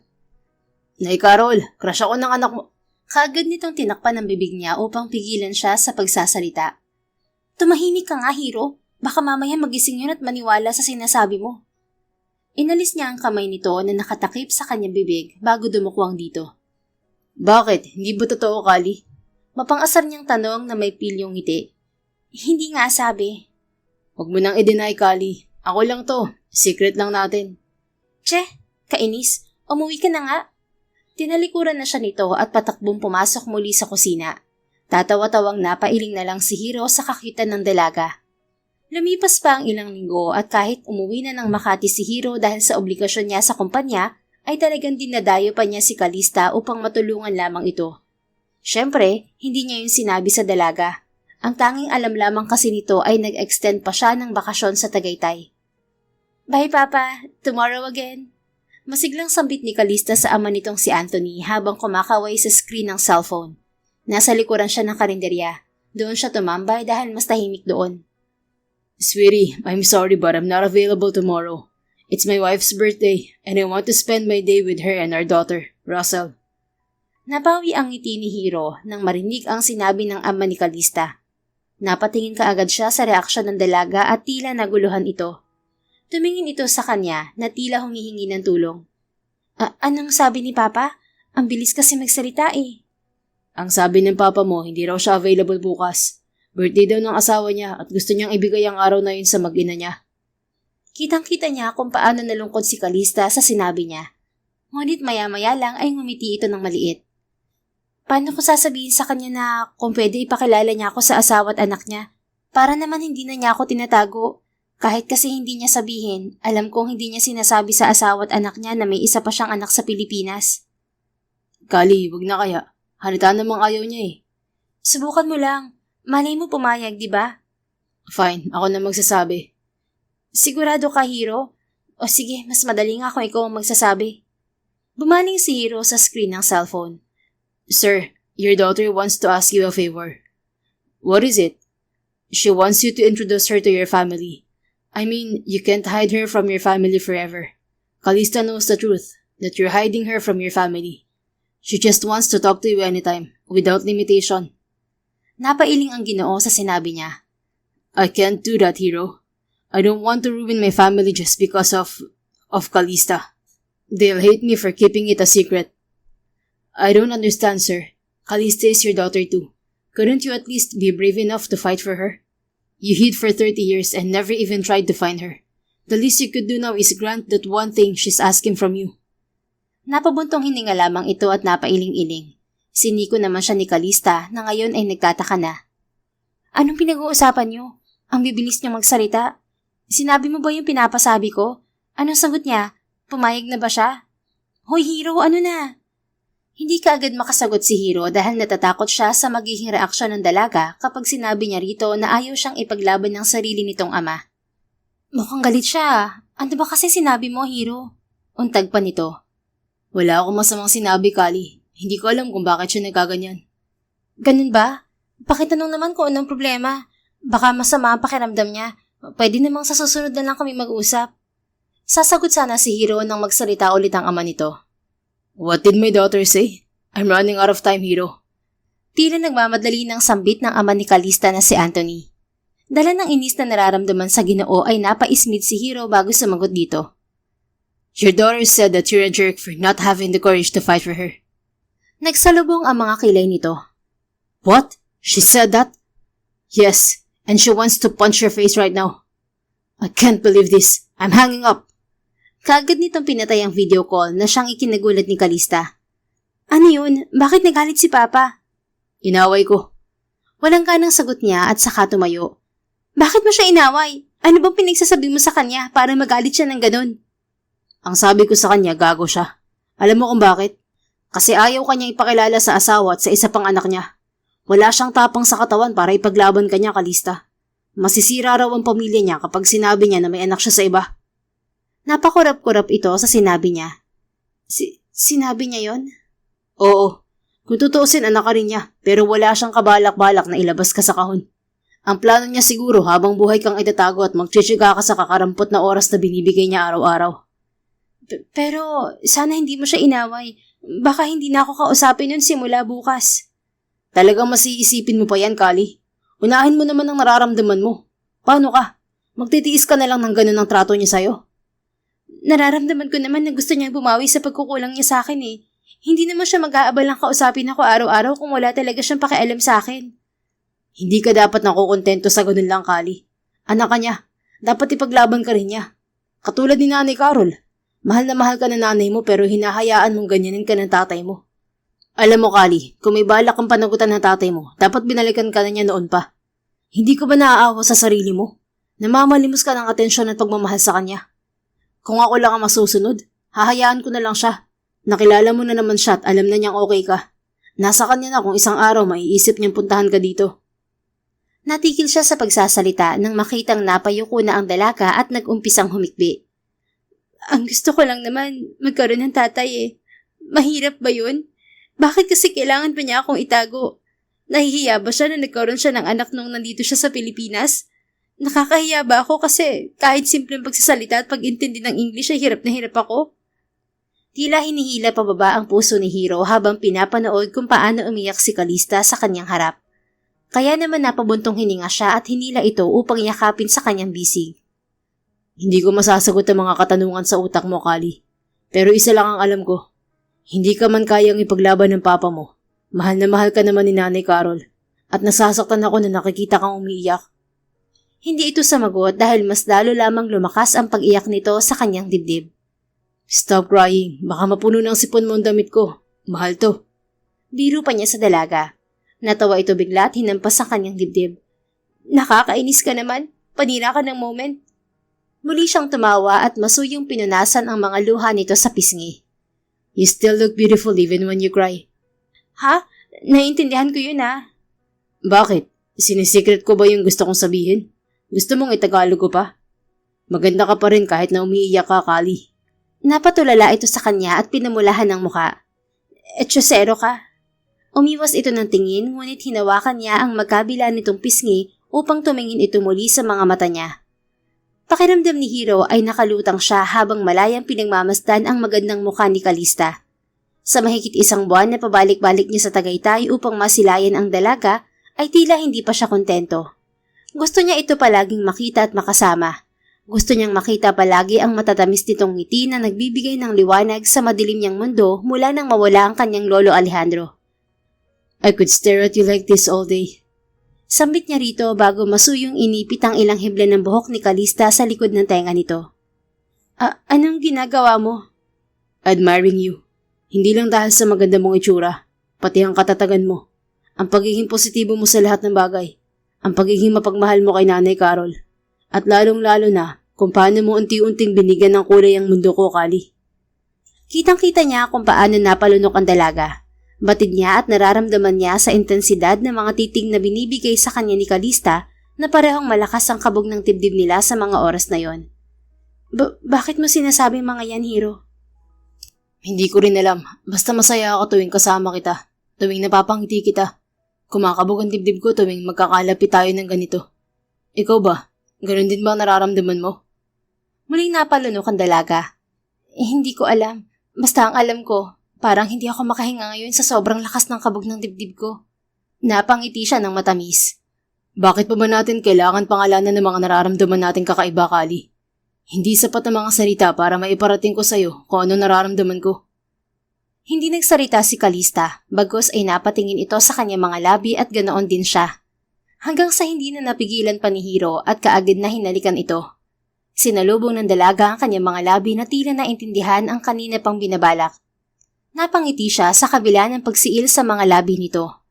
Nay Carol, crush ako ng anak mo. Kaagad nitong tinakpan ang bibig niya upang pigilan siya sa pagsasalita. Tumahimik ka nga, Hiro. Baka mamaya magising yun at maniwala sa sinasabi mo. Inalis niya ang kamay nito na nakatakip sa kanyang bibig bago dumukwang dito. Bakit? Hindi ba totoo, Kali? Mapang-asar niyang tanong na may pilyong ngiti. Hindi nga sabi. Huwag mo nang i-deny, Kali. Ako lang to. Secret lang natin. Che, kainis. Umuwi ka na nga. Tinalikuran na siya nito at patakbong pumasok muli sa kusina. Tatawa-tawang napailing na lang si Hiro sa kakitan ng dalaga. Lumipas pa ang ilang linggo at kahit umuwi na ng Makati si Hiro dahil sa obligasyon niya sa kumpanya, ay talagang dinadayo pa niya si Kalista upang matulungan lamang ito. Siyempre, hindi niya yung sinabi sa dalaga. Ang tanging alam lamang kasi nito ay nag-extend pa siya ng bakasyon sa Tagaytay. Bye Papa, tomorrow again. Masiglang sambit ni Kalista sa ama nitong si Anthony habang kumakaway sa screen ng cellphone. Nasa likuran siya ng karinderya. Doon siya tumambay dahil mas tahimik doon. Sweetie, I'm sorry but I'm not available tomorrow. It's my wife's birthday and I want to spend my day with her and our daughter, Russell. Napawi ang ngiti ni Hiro nang marinig ang sinabi ng ama ni Kalista. Napatingin kaagad siya sa reaksyon ng dalaga at tila naguluhan ito. Tumingin ito sa kanya na tila humihingi ng tulong. Anong sabi ni Papa? Ang bilis kasi magsalita eh. Ang sabi ng Papa mo, hindi raw siya available bukas. Birthday daw ng asawa niya at gusto niyang ibigay ang araw na yun sa mag-ina niya. Kitang-kita niya kung paano nalungkot si Kalista sa sinabi niya. Ngunit maya-maya lang ay ngumiti ito ng maliit. Paano ko sasabihin sa kanya na kung pwede ipakilala niya ako sa asawa at anak niya? Para naman hindi na niya ako tinatago. Kahit kasi hindi niya sabihin, alam kong hindi niya sinasabi sa asawa at anak niya na may isa pa siyang anak sa Pilipinas. Kali, wag na kaya. Halata namang ayaw niya eh. Subukan mo lang. Malay mo pumayag, di ba? Fine, ako na magsasabi. Sigurado ka, Hiro? O sige, mas madali nga kung ikaw ang magsasabi. Bumaling si Hiro sa screen ng cellphone. Sir, your daughter wants to ask you a favor. What is it? She wants you to introduce her to your family. I mean, you can't hide her from your family forever. Kalista knows the truth, that you're hiding her from your family. She just wants to talk to you anytime, without limitation. Napailing ang Ginoo sa sinabi niya. I can't do that, Hiro. I don't want to ruin my family just because of Kalista. They'll hate me for keeping it a secret. I don't understand, sir. Kalista is your daughter too. Couldn't you at least be brave enough to fight for her? You hid for 30 years and never even tried to find her. The least you could do now is grant that one thing she's asking from you. Napabuntong hininga lamang ito at napailing-iling. Siniko naman siya ni Kalista na ngayon ay nagtataka na. Anong pinag-uusapan niyo? Ang bibilis niyang magsalita. Sinabi mo ba yung pinapasabi ko? Anong sagot niya? Pumayag na ba siya? Hoy Hiro, ano na? Hindi kaagad makasagot si Hiro dahil natatakot siya sa magiging reaksyon ng dalaga kapag sinabi niya rito na ayaw siyang ipaglaban ng sarili nitong ama. Mukhang galit siya. Ano ba kasi sinabi mo, Hiro? Untag pa nito. Wala akong masamang sinabi, Kali. Hindi ko alam kung bakit siya nagkaganyan. Ganun ba? Pakitanong naman kung anong problema. Baka masama ang pakiramdam niya. Pwede namang sa susunod na lang kami mag-usap. Sasagot sana si Hiro nang magsalita ulit ang ama nito. What did my daughter say? I'm running out of time, Hiro. Tila nagmamadali ng sambit ng ama ni Kalista na si Anthony. Dala ng inis na nararamdaman sa Ginoo ay napaismid si Hiro bago sumagot dito. Your daughter said that you're a jerk for not having the courage to fight for her. Nagsalubong ang mga kilay nito. What? She said that? Yes, and she wants to punch your face right now. I can't believe this. I'm hanging up. Kaagad nitong pinatay ang video call na siyang ikinagulat ni Kalista. Ano yun? Bakit nagalit si Papa? Inaway ko. Walang ganang sagot niya at saka tumayo. Bakit mo siya inaway? Ano bang pinagsasabi mo sa kanya para magalit siya ng ganun? Ang sabi ko sa kanya, gago siya. Alam mo kung bakit? Kasi ayaw kanyang ipakilala sa asawa at sa isa pang anak niya. Wala siyang tapang sa katawan para ipaglaban kanya, Kalista. Masisira raw ang pamilya niya kapag sinabi niya na may anak siya sa iba. Napakurap-kurap ito sa sinabi niya. Sinabi niya yon? Oo. Kung tutuusin, anak ka rin niya, pero wala siyang kabalak-balak na ilabas ka sa kahon. Ang plano niya siguro habang buhay kang itatago at magtsitsika ka sa kakarampot na oras na binibigay niya araw-araw. Pero sana hindi mo siya inaway. Baka hindi na ako kausapin nun simula bukas. Talagang masiisipin mo pa yan, Kali. Unahin mo naman ang nararamdaman mo. Paano ka? Magtitiis ka na lang ng ganun ang trato niya sa'yo. Nararamdaman ko naman na gusto niyang bumawi sa pagkukulang niya sa akin eh. Hindi naman siya mag-aabalang kausapin ako araw-araw kung wala talaga siyang pakialam sa akin. Hindi ka dapat nakukontento sa ganun lang, Kali. Anak ka niya. Dapat ipaglaban ka rin niya. Katulad ni Nanay Carol. Mahal na mahal ka na nanay mo pero hinahayaan mong ganyanin ka ng tatay mo. Alam mo, Kali, kung may balak kang panagutan ng tatay mo, dapat binalikan ka na niya noon pa. Hindi ka ba naaawa sa sarili mo? Namamalimos ka ng atensyon at pagmamahal sa kanya. Kung ako lang ang masusunod, hahayaan ko na lang siya. Nakilala mo na naman siya at alam na niyang okay ka. Nasa kanya na kung isang araw maiisip niyang puntahan ka dito. Natigil siya sa pagsasalita nang makitang napayuko na ang dalaga at nag-umpisang humikbi. Ang gusto ko lang naman magkaroon ng tatay eh. Mahirap ba yun? Bakit kasi kailangan pa niya akong itago? Nahihiya ba siya na nagkaroon siya ng anak nung nandito siya sa Pilipinas? Nakakahiya ba ako kasi kahit simpleng pagsasalita at pag-intindi ng English ay hirap na hirap ako? Tila hinihila pababa ang puso ni Hiro habang pinapanood kung paano umiyak si Kalista sa kanyang harap. Kaya naman napabuntong hininga siya at hinila ito upang yakapin sa kanyang bisig. Hindi ko masasagot ang mga katanungan sa utak mo, Kali. Pero isa lang ang alam ko. Hindi ka man kayang ipaglaban ng papa mo. Mahal na mahal ka naman ni Nanay Carol. At nasasaktan ako na nakikita kang umiiyak. Hindi ito samagot dahil mas lalo lamang lumakas ang pag-iyak nito sa kanyang dibdib. Stop crying. Baka mapuno ng sipon mo ang damit ko. Mahal to. Biro pa niya sa dalaga. Natawa ito bigla at hinampas ang kanyang dibdib. Nakakainis ka naman. Panira ka ng moment. Muli siyang tumawa at masuyong pinunasan ang mga luha nito sa pisngi. You still look beautiful even when you cry. Ha? Naiintindihan ko yun ha. Bakit? Sinisikret ko ba yung gusto kong sabihin? Gusto mong itagalog ko pa? Maganda ka pa rin kahit na umiiyak ka, Kali. Napatulala ito sa kanya at pinamulahan ng muka. Etsyosero ka. Umiwas ito ng tingin ngunit hinawakan niya ang magkabila nitong pisngi upang tumingin ito muli sa mga mata niya. Pakiramdam ni Hiro ay nakalutang siya habang malayang pinagmamasdan ang magandang mukha ni Kalista. Sa mahigit isang buwan na pabalik-balik niya sa Tagaytay upang masilayan ang dalaga, ay tila hindi pa siya kontento. Gusto niya ito palaging makita at makasama. Gusto niyang makita palagi ang matatamis nitong ngiti na nagbibigay ng liwanag sa madilim niyang mundo mula nang mawala ang kanyang lolo Alejandro. I could stare at you like this all day. Sambit niya rito bago masuyong inipit ang ilang hibla ng buhok ni Kalista sa likod ng tenga nito. Anong ginagawa mo? Admiring you. Hindi lang dahil sa maganda mong itsura, pati ang katatagan mo. Ang pagiging positibo mo sa lahat ng bagay. ang pagiging mapagmahal mo kay Nanay Carol. At lalong-lalo na kung paano mo unti-unting binigyan ng kulay ang mundo ko, Kali. Kitang-kita niya kung paano napalunok ang dalaga. Batid niya at nararamdaman niya sa intensidad ng mga titig na binibigay sa kanya ni Kalista na parehong malakas ang kabog ng dibdib nila sa mga oras na yon. Bakit mo sinasabing mga yan, Hiro? Hindi ko rin alam. Basta masaya ako tuwing kasama kita. Tuwing napapangiti kita. Kumakabog ang dibdib ko tuwing magkakalapit tayo ng ganito. Ikaw ba? Ganun din ba nararamdaman mo? Muling napalunok ang dalaga. Hindi ko alam. Basta ang alam ko, parang hindi ako makahinga ngayon sa sobrang lakas ng kabog ng dibdib ko. Napangiti siya ng matamis. Bakit pa ba natin kailangan pangalanan ng mga nararamdaman natin kakaiba, Kali? Hindi sapat ang mga salita para maiparating ko sa'yo kung ano nararamdaman ko. Hindi nagsalita si Kalista, bagos ay napatingin ito sa kanyang mga labi at ganoon din siya. Hanggang sa hindi na napigilan pa ni Hiro at kaagad na hinalikan ito. Sinalubong ng dalaga ang kanyang mga labi na tila naintindihan ang kanina pang binabalak. Napangiti siya sa kabila ng pagsiil sa mga labi nito.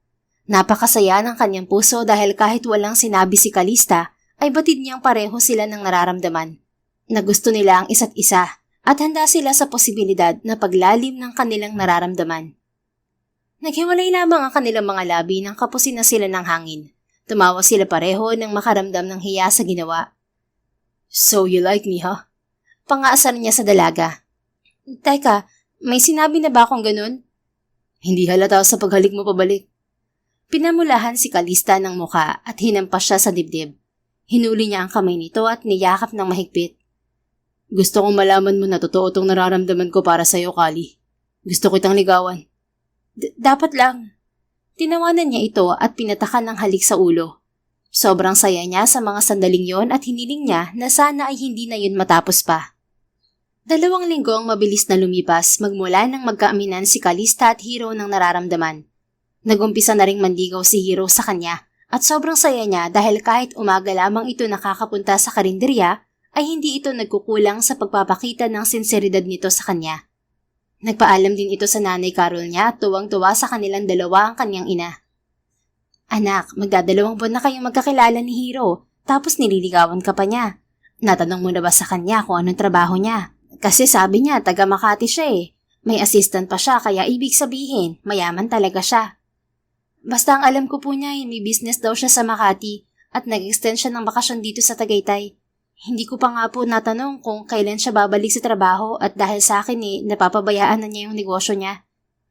Napakasaya ng kanyang puso dahil kahit walang sinabi si Kalista, ay batid niyang pareho sila ng nararamdaman. Na gusto nila ang isa't isa at handa sila sa posibilidad na paglalim ng kanilang nararamdaman. Naghiwalay lamang ang kanilang mga labi nang kapusin na sila ng hangin. Tumawa sila pareho nang makaramdam ng hiya sa ginawa. So you like me, huh? Pangaasar niya sa dalaga. Teka, may sinabi na ba akong ganun? Hindi halata sa paghalik mo pabalik. Pinamulahan si Kalista ng muka at hinampas siya sa dibdib. Hinuli niya ang kamay nito at niyakap ng mahigpit. Gusto kong malaman mo na totoo itong nararamdaman ko para sa'yo, Kali. Gusto kitang ligawan. Dapat lang. Tinawanan niya ito at pinatakan ng halik sa ulo. Sobrang saya niya sa mga sandaling yon at hiniling niya na sana ay hindi na yun matapos pa. 2 linggo ang mabilis na lumipas magmula nang magkaaminan si Kalista at Hiro ng nararamdaman. Nagumpisa na ring manligaw si Hiro sa kanya at sobrang saya niya dahil kahit umaga lamang ito nakakapunta sa karinderya ay hindi ito nagkukulang sa pagpapakita ng sinseridad nito sa kanya. Nagpaalam din ito sa Nanay Carol niya at tuwang-tuwa sa kanilang dalawa ang kanyang ina. Anak, magdadalawang buwan na kayong magkakilala ni Hiro, tapos nililigawan ka pa niya. Natanong mo na ba sa kanya kung anong trabaho niya? Kasi sabi niya, taga Makati siya eh. May assistant pa siya kaya ibig sabihin, mayaman talaga siya. Basta ang alam ko po niya ay may business daw siya sa Makati at nag-extend siya ng bakasyon dito sa Tagaytay. Hindi ko pa nga po natanong kung kailan siya babalik sa trabaho at dahil sa akin napapabayaan na niya yung negosyo niya.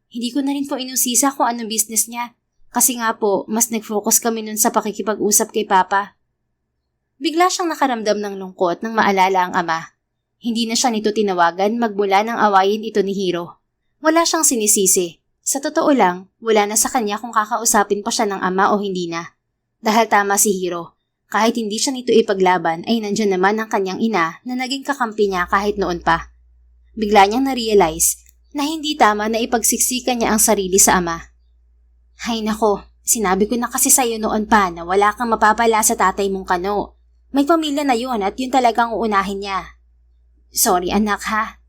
Hindi ko na rin po inusisa kung anong business niya kasi nga po mas nag-focus kami nun sa pakikipag-usap kay Papa. Bigla siyang nakaramdam ng lungkot nang maalala ang ama. Hindi na siya nito tinawagan magmula ng awayin ito ni Hiro. Wala siyang sinisisi. Sa totoo lang, wala na sa kanya kung kakausapin pa siya ng ama o hindi na. Dahil tama si Hiro. Kahit hindi siya nito ipaglaban ay nandyan naman ang kanyang ina na naging kakampi niya kahit noon pa. Bigla niyang na-realize na hindi tama na ipagsiksikan niya ang sarili sa ama. Hay nako, sinabi ko na kasi sa'yo noon pa na wala kang mapapala sa tatay mong kano. May pamilya na yun at yun talagang uunahin niya. Sorry anak ha.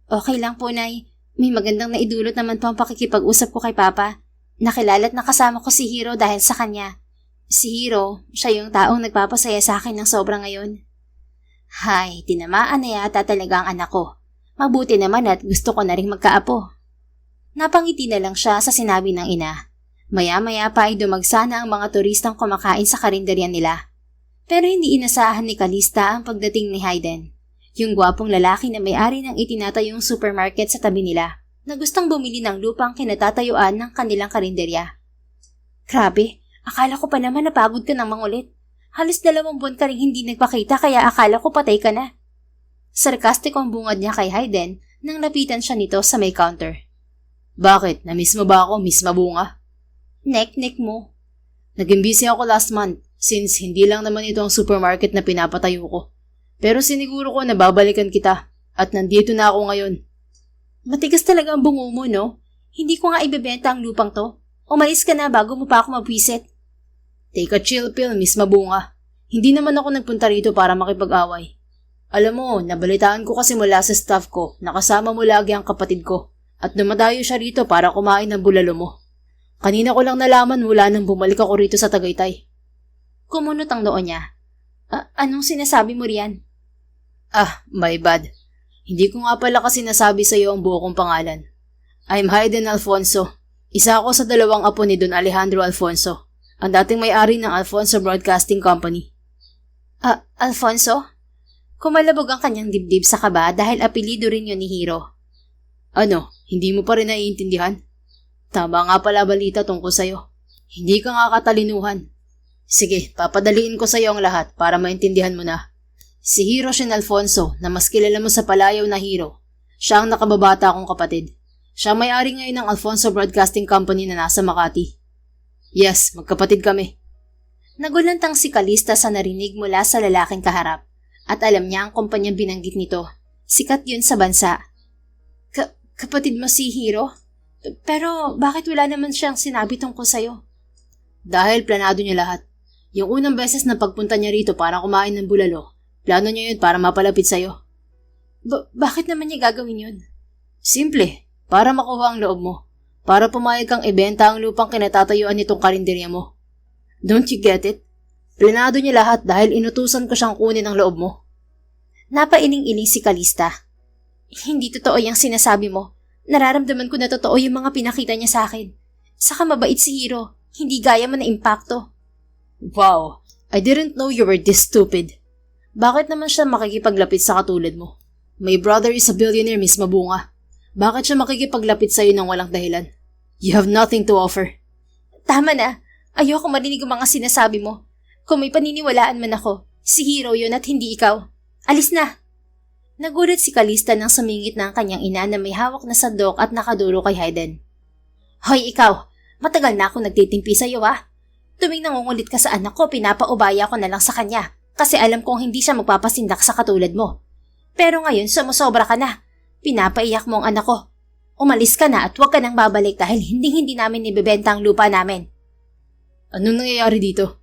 Okay lang po Nay, may magandang naidulot naman po ang pakikipag-usap ko kay Papa. Nakilala at nakasama ko si Hiro dahil sa kanya. Si Hiro, siya yung taong nagpapasaya sa akin ng sobra ngayon. Hay, tinamaan na yata talaga ang anak ko. Mabuti naman at gusto ko na rin magkaapo. Napangiti na lang siya sa sinabi ng ina. Maya-maya pa ay dumagsa na ang mga turistang kumakain sa karinderya nila. Pero hindi inasahan ni Kalista ang pagdating ni Hayden, yung gwapong lalaki na may-ari ng itinatayong supermarket sa tabi nila na gustong bumili ng lupang kinatatayuan ng kanilang karinderya. Grabe! Akala ko pa naman napagod ka ng mangulit. Halos 2 buwan ka rin hindi nagpakita kaya akala ko patay ka na. Sarkastiko ang bungad niya kay Hayden nang lapitan siya nito sa may counter. Bakit? Na-miss mo ba ako, Miss Mabunga? Nek mo. Naging busy ako last month since hindi lang naman ito ang supermarket na pinapatayo ko. Pero siniguro ko na babalikan kita at nandito na ako ngayon. Matigas talaga ang bungo mo, no? Hindi ko nga ibebenta ang lupang to. Umalis ka na bago mo pa ako mabwisit. Take a chill pill, Miss Mabunga. Hindi naman ako nagpunta rito para makipag-away. Alam mo, nabalitaan ko kasi mula sa staff ko na kasama mo lagi ang kapatid ko at dumadayo siya rito para kumain ng bulalo mo. Kanina ko lang nalaman mula nang bumalik ako rito sa Tagaytay. Kumunot ang noo niya. Anong sinasabi mo riyan? My bad. Hindi ko nga pala kasi nasabi sa iyo ang buo kong pangalan. I'm Hayden Alfonso. Isa ako sa 2 apo ni Don Alejandro Alfonso, ang dating may-ari ng Alfonso Broadcasting Company. Alfonso? Kumalabog ang kanyang dibdib sa kaba dahil apelido rin yun ni Hiro. Ano, hindi mo pa rin naiintindihan? Tama nga pala balita tungkol sa'yo. Hindi ka nga katalinuhan. Sige, papadaliin ko sa'yo ang lahat para maintindihan mo na. Si Hiro Shin Alfonso, na mas kilala mo sa palayaw na Hiro, siya ang nakababata kong kapatid. Siya may-ari ngayon ng Alfonso Broadcasting Company na nasa Makati. Yes, magkapatid kami. Nagulantang si Calista sa narinig mula sa lalaking kaharap at alam niya ang kumpanyang binanggit nito. Sikat yun sa bansa. Kapatid mo si Hiro? Pero bakit wala naman siyang sinabi tungkol sa'yo? Dahil planado niya lahat. Yung unang beses na pagpunta niya rito para kumain ng bulalo, plano niya yun para mapalapit sa'yo. Bakit naman niya gagawin yun? Simple, para makuha ang loob mo. Para pumayag kang ibenta ang lupang kinatatayuan nitong karinderya mo. Don't you get it? Planado niya lahat dahil inutusan ko siyang kunin ang loob mo. Napailing-iling si Calista. Hindi totoo yung sinasabi mo. Nararamdaman ko na totoo yung mga pinakita niya sa akin. Saka mabait si Hiro. Hindi gaya mo na impacto. Wow, I didn't know you were this stupid. Bakit naman siya makikipaglapit sa katulad mo? My brother is a billionaire, Miss Mabunga. Bakit siya makikipaglapit sa'yo ng walang dahilan? You have nothing to offer. Tama na. Ayoko marinig ang mga sinasabi mo. Kung may paniniwalaan man ako, si Hiro yun at hindi ikaw. Alis na! Nagulat si Calista nang sumingit na ang kanyang ina na may hawak na sandok at nakaduro kay Hayden. Hoy ikaw! Matagal na akong nagtitimpi sa'yo Tuwing nangungulit ka sa anak ko, pinapaubaya ko na lang sa kanya kasi alam kong hindi siya magpapasindak sa katulad mo. Pero ngayon, sumusobra ka na. Pinapaiyak mo ang anak ko. Umalis ka na at huwag ka nang babalik dahil hindi namin ibebenta ang lupa namin. Anong nangyayari dito?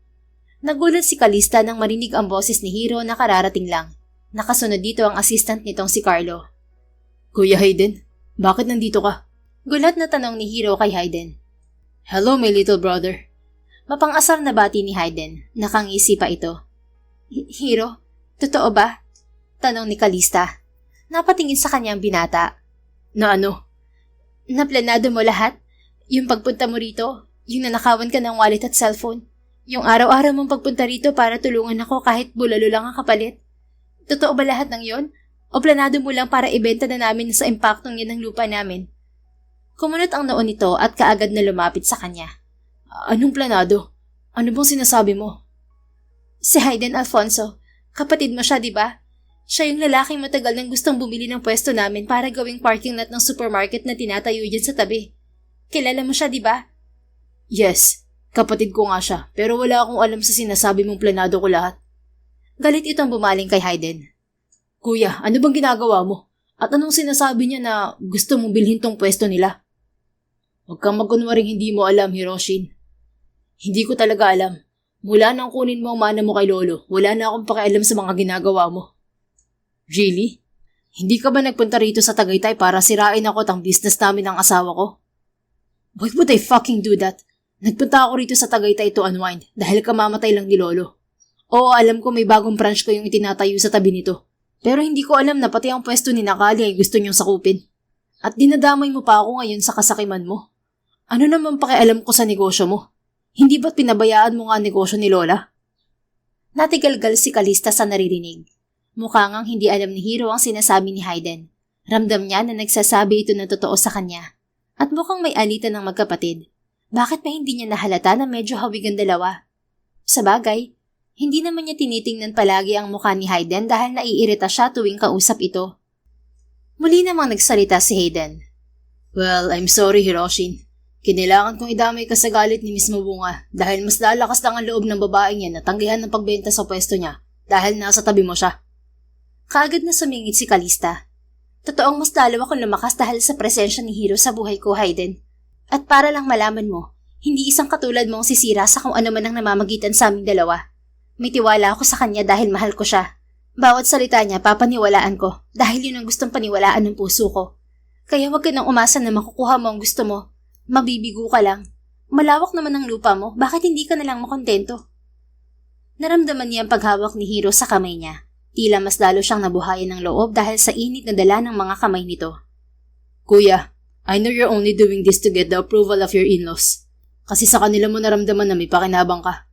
Nagulat si Calista nang marinig ang boses ni Hiro na kararating lang. Nakasunod dito ang assistant nitong si Carlo. Kuya Hayden, bakit nandito ka? Gulat na tanong ni Hiro kay Hayden. Hello, my little brother. Mapang-asar na bati ni Hayden. Nakangisi pa ito. Hiro, totoo ba? Tanong ni Calista. Napatingin sa kanyang binata. Na ano? Naplanado mo lahat? Yung pagpunta mo rito? Yung nanakawan ka ng wallet at cellphone? Yung araw-araw mong pagpunta rito para tulungan ako kahit bulalo lang ang kapalit? Totoo ba lahat ng yon? O planado mo lang para ibenta na namin sa impaktong yan ng lupa namin? Kumunot ang noo nito at kaagad na lumapit sa kanya. Anong planado? Ano bang sinasabi mo? Si Hayden Alfonso. Kapatid mo siya, di ba? Siya yung lalaking matagal nang gustong bumili ng pwesto namin para gawing parking lot ng supermarket na tinatayo dyan sa tabi. Kilala mo siya, di ba? Yes, kapatid ko nga siya, pero wala akong alam sa sinasabi mong planado ko lahat. Galit itong bumaling kay Hayden. Kuya, ano bang ginagawa mo? At anong sinasabi niya na gusto mong bilhin tong pwesto nila? Huwag kang magkunwaring hindi mo alam, Hiroshin. Hindi ko talaga alam. Mula nang kunin mo ang mana mo kay Lolo, wala na akong pakialam sa mga ginagawa mo. Really? Hindi ka ba nagpunta rito sa Tagaytay para sirain ako at ang business namin ng asawa ko? Why would I fucking do that? Nagpunta ako rito sa Tagaytay to unwind dahil kamamatay lang ni Lolo. Oo, alam ko may bagong branch ko yung itinatayo sa tabi nito. Pero hindi ko alam na pati ang pwesto ni Nakali ay gusto niyong sakupin. At dinadamay mo pa ako ngayon sa kasakiman mo. Ano naman pakialam ko sa negosyo mo? Hindi ba't pinabayaan mo nga ang negosyo ni Lola? Natigalgal si Calista sa naririnig. Mukha ngang hindi alam ni Hiro ang sinasabi ni Hayden. Ramdam niya na nagsasabi ito ng totoo sa kanya. At mukhang may alitan ng magkapatid. Bakit pa hindi niya nahalata na medyo hawig ang dalawa? Sa bagay, hindi naman niya tinitingnan palagi ang mukha ni Hayden dahil naiirita siya tuwing kausap ito. Muli namang nagsalita si Hayden. Well, I'm sorry, Hiroshin. Kinailangan kong idamay ka sa galit ni Miss Mabunga dahil mas lalakas lang ang loob ng babaeng yan na tanggihan ng pagbenta sa pwesto niya dahil nasa tabi mo siya. Kaagad na sumingit si Calista. Totoong mas lalo akong lumakas dahil sa presensya ni Hiro sa buhay ko, Hayden. At para lang malaman mo, hindi isang katulad mong sisira sa kung ano man ang namamagitan sa aming dalawa. May tiwala ako sa kanya dahil mahal ko siya. Bawat salita niya papaniwalaan ko dahil yun ang gustong paniwalaan ng puso ko. Kaya huwag ka nang umasa na makukuha mo ang gusto mo. Mabibigo ka lang. Malawak naman ang lupa mo, bakit hindi ka nalang makontento? Naramdaman niya ang paghawak ni Hiro sa kamay niya. Tila mas lalo siyang nabuhayan ng loob dahil sa init na dala ng mga kamay nito. Kuya, I know you're only doing this to get the approval of your in-laws. Kasi sa kanila mo naramdaman na may pakinabang ka.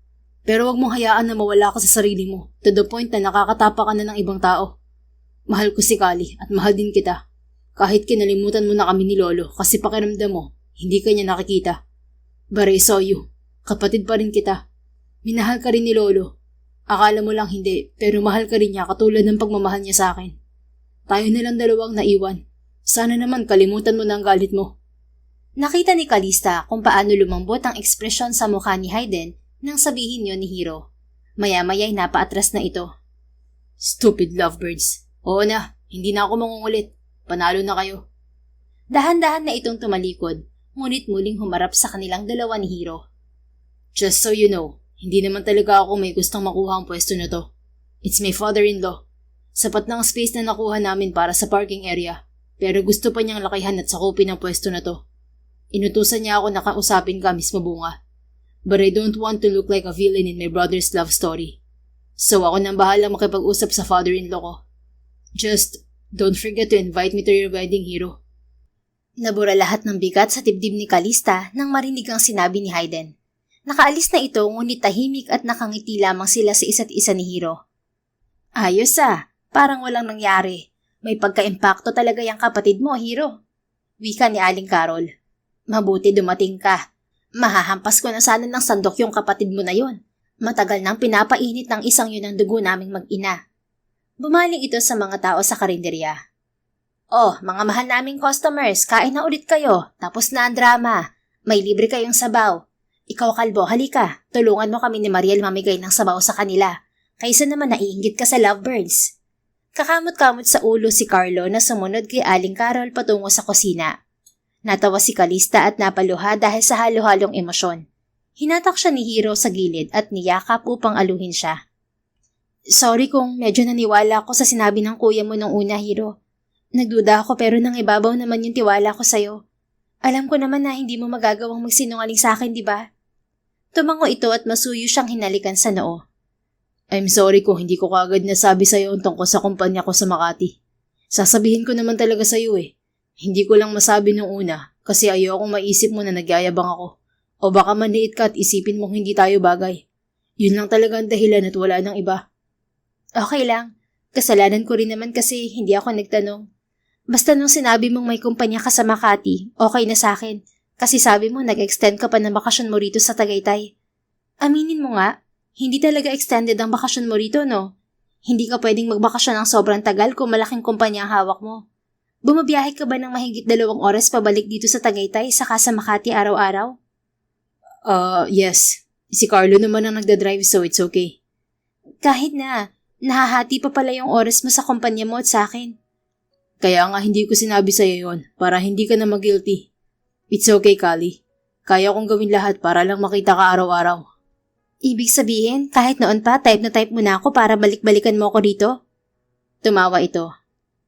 Pero wag mong hayaan na mawala ka sa sarili mo to the point na nakakatapa ka na ng ibang tao. Mahal ko si Kali at mahal din kita. Kahit kinalimutan mo na kami ni Lolo kasi pakiramdam mo, hindi ka niya nakikita. But I saw you. Kapatid pa rin kita. Minahal ka rin ni Lolo. Akala mo lang hindi, pero mahal ka rin niya katulad ng pagmamahal niya sa akin. Tayo na lang dalawang naiwan. Sana naman kalimutan mo na ang galit mo. Nakita ni Kalista kung paano lumambot ang ekspresyon sa mukha ni Hayden nang sabihin yon ni Hiro. Maya-maya'y napaatras na ito. Stupid lovebirds. Oo na, hindi na ako mangungulit. Panalo na kayo. Dahan-dahan na itong tumalikod, ngunit muling humarap sa kanilang dalawa ni Hiro. Just so you know, hindi naman talaga ako may gustong makuha ang pwesto na to. It's my father-in-law. Sapat na ang space na nakuha namin para sa parking area, pero gusto pa niyang lakihan at sakupin ang pwesto na to. Inutusan niya ako na kausapin ka, Miss Mabunga. But I don't want to look like a villain in my brother's love story. So ako nang bahala makipag-usap sa father-in-law ko. Just don't forget to invite me to your wedding, Hiro. Nabura lahat ng bigat sa dibdib ni Kalista nang marinig ang sinabi ni Hayden. Nakaalis na ito ngunit tahimik at nakangiti lamang sila sa isa't isa ni Hiro. Ayos parang walang nangyari. May pagka-impakto talaga yung kapatid mo, Hiro. Wika ni Aling Carol. Mabuti dumating ka. Mahahampas ko na sana ng sandok yung kapatid mo na yon. Matagal nang pinapainit ng isang yun ang dugo naming mag-ina. Bumaling ito sa mga tao sa karinderya. Oh, mga mahal naming customers, kain na ulit kayo. Tapos na ang drama. May libre kayong sabaw. Ikaw, Kalbo, halika. Tulungan mo kami ni Mariel mamigay ng sabaw sa kanila. Kaysa naman naiinggit ka sa lovebirds. Kakamot-kamot sa ulo si Carlo na sumunod kay Aling Carol patungo sa kusina. Natawa si Kalista at napaluha dahil sa halo-halong emosyon. Hinatak siya ni Hiro sa gilid at niyakap upang aluhin siya. Sorry kung medyo naniwala ako sa sinabi ng kuya mo nung una, Hiro. Nagduda ako pero nang ibabaw naman yung tiwala ko sa'yo. Alam ko naman na hindi mo magagawang magsinungaling sa akin, di ba? Tumango ito at masuyo siyang hinalikan sa noo. I'm sorry kung hindi ko kaagad nasabi sa'yo ang tungkol sa kumpanya ko sa Makati. Sasabihin ko naman talaga sa'yo eh. Hindi ko lang masabi nung una kasi ayokong maisip mo na nagyayabang ako. O baka maniit ka at isipin mong hindi tayo bagay. Yun lang talaga ang dahilan at wala nang iba. Okay lang. Kasalanan ko rin naman kasi hindi ako nagtanong. Basta nung sinabi mong may kumpanya ka sa Makati, okay na sa akin. Kasi sabi mo nag-extend ka pa ng bakasyon mo rito sa Tagaytay. Aminin mo nga, hindi talaga extended ang bakasyon mo rito, no? Hindi ka pwedeng magbakasyon ng sobrang tagal kung malaking kumpanya ang hawak mo. Bumabiyahe ka ba ng mahigit 2 oras pabalik dito sa Tagaytay saka sa Makati araw-araw? Yes. Si Carlo naman ang nagdadrive so it's okay. Kahit na, nahahati pa pala yung oras mo sa kumpanya mo at sa akin. Kaya nga hindi ko sinabi sa'yo yon para hindi ka na mag-guilty. It's okay, Kali. Kaya kong gawin lahat para lang makita ka araw-araw. Ibig sabihin, kahit noon pa, type na type mo na ako para balik-balikan mo ako dito? Tumawa ito.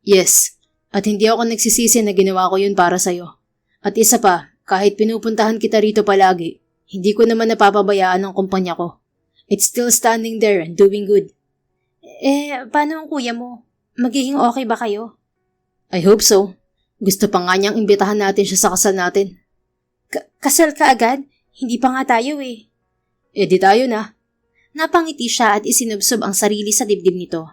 Yes. At hindi ako nagsisisi na ginawa ko yun para sa'yo. At isa pa, kahit pinupuntahan kita rito palagi, hindi ko naman napapabayaan ang kumpanya ko. It's still standing there and doing good. Paano ang kuya mo? Magiging okay ba kayo? I hope so. Gusto pa nga niyang imbitahan natin siya sa kasal natin. Kasal ka agad? Hindi pa nga tayo eh. Di tayo na. Napangiti siya at isinubsob ang sarili sa dibdib nito.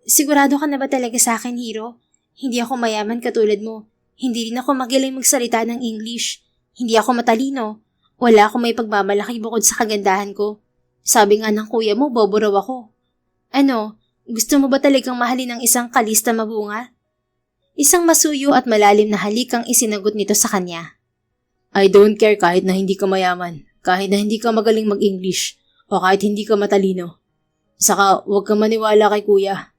Sigurado ka na ba talaga sa akin, Hiro? Hindi ako mayaman katulad mo. Hindi rin ako magaling magsalita ng English. Hindi ako matalino. Wala akong may pagmamalaki bukod sa kagandahan ko. Sabi nga ng kuya mo, bobo raw ako. Ano, gusto mo ba talagang mahalin ng isang Kalista Mabunga? Isang masuyo at malalim na halik ang isinagot nito sa kanya. I don't care kahit na hindi ka mayaman, kahit na hindi ka magaling mag-English, o kahit hindi ka matalino. Saka huwag kang maniwala kay kuya.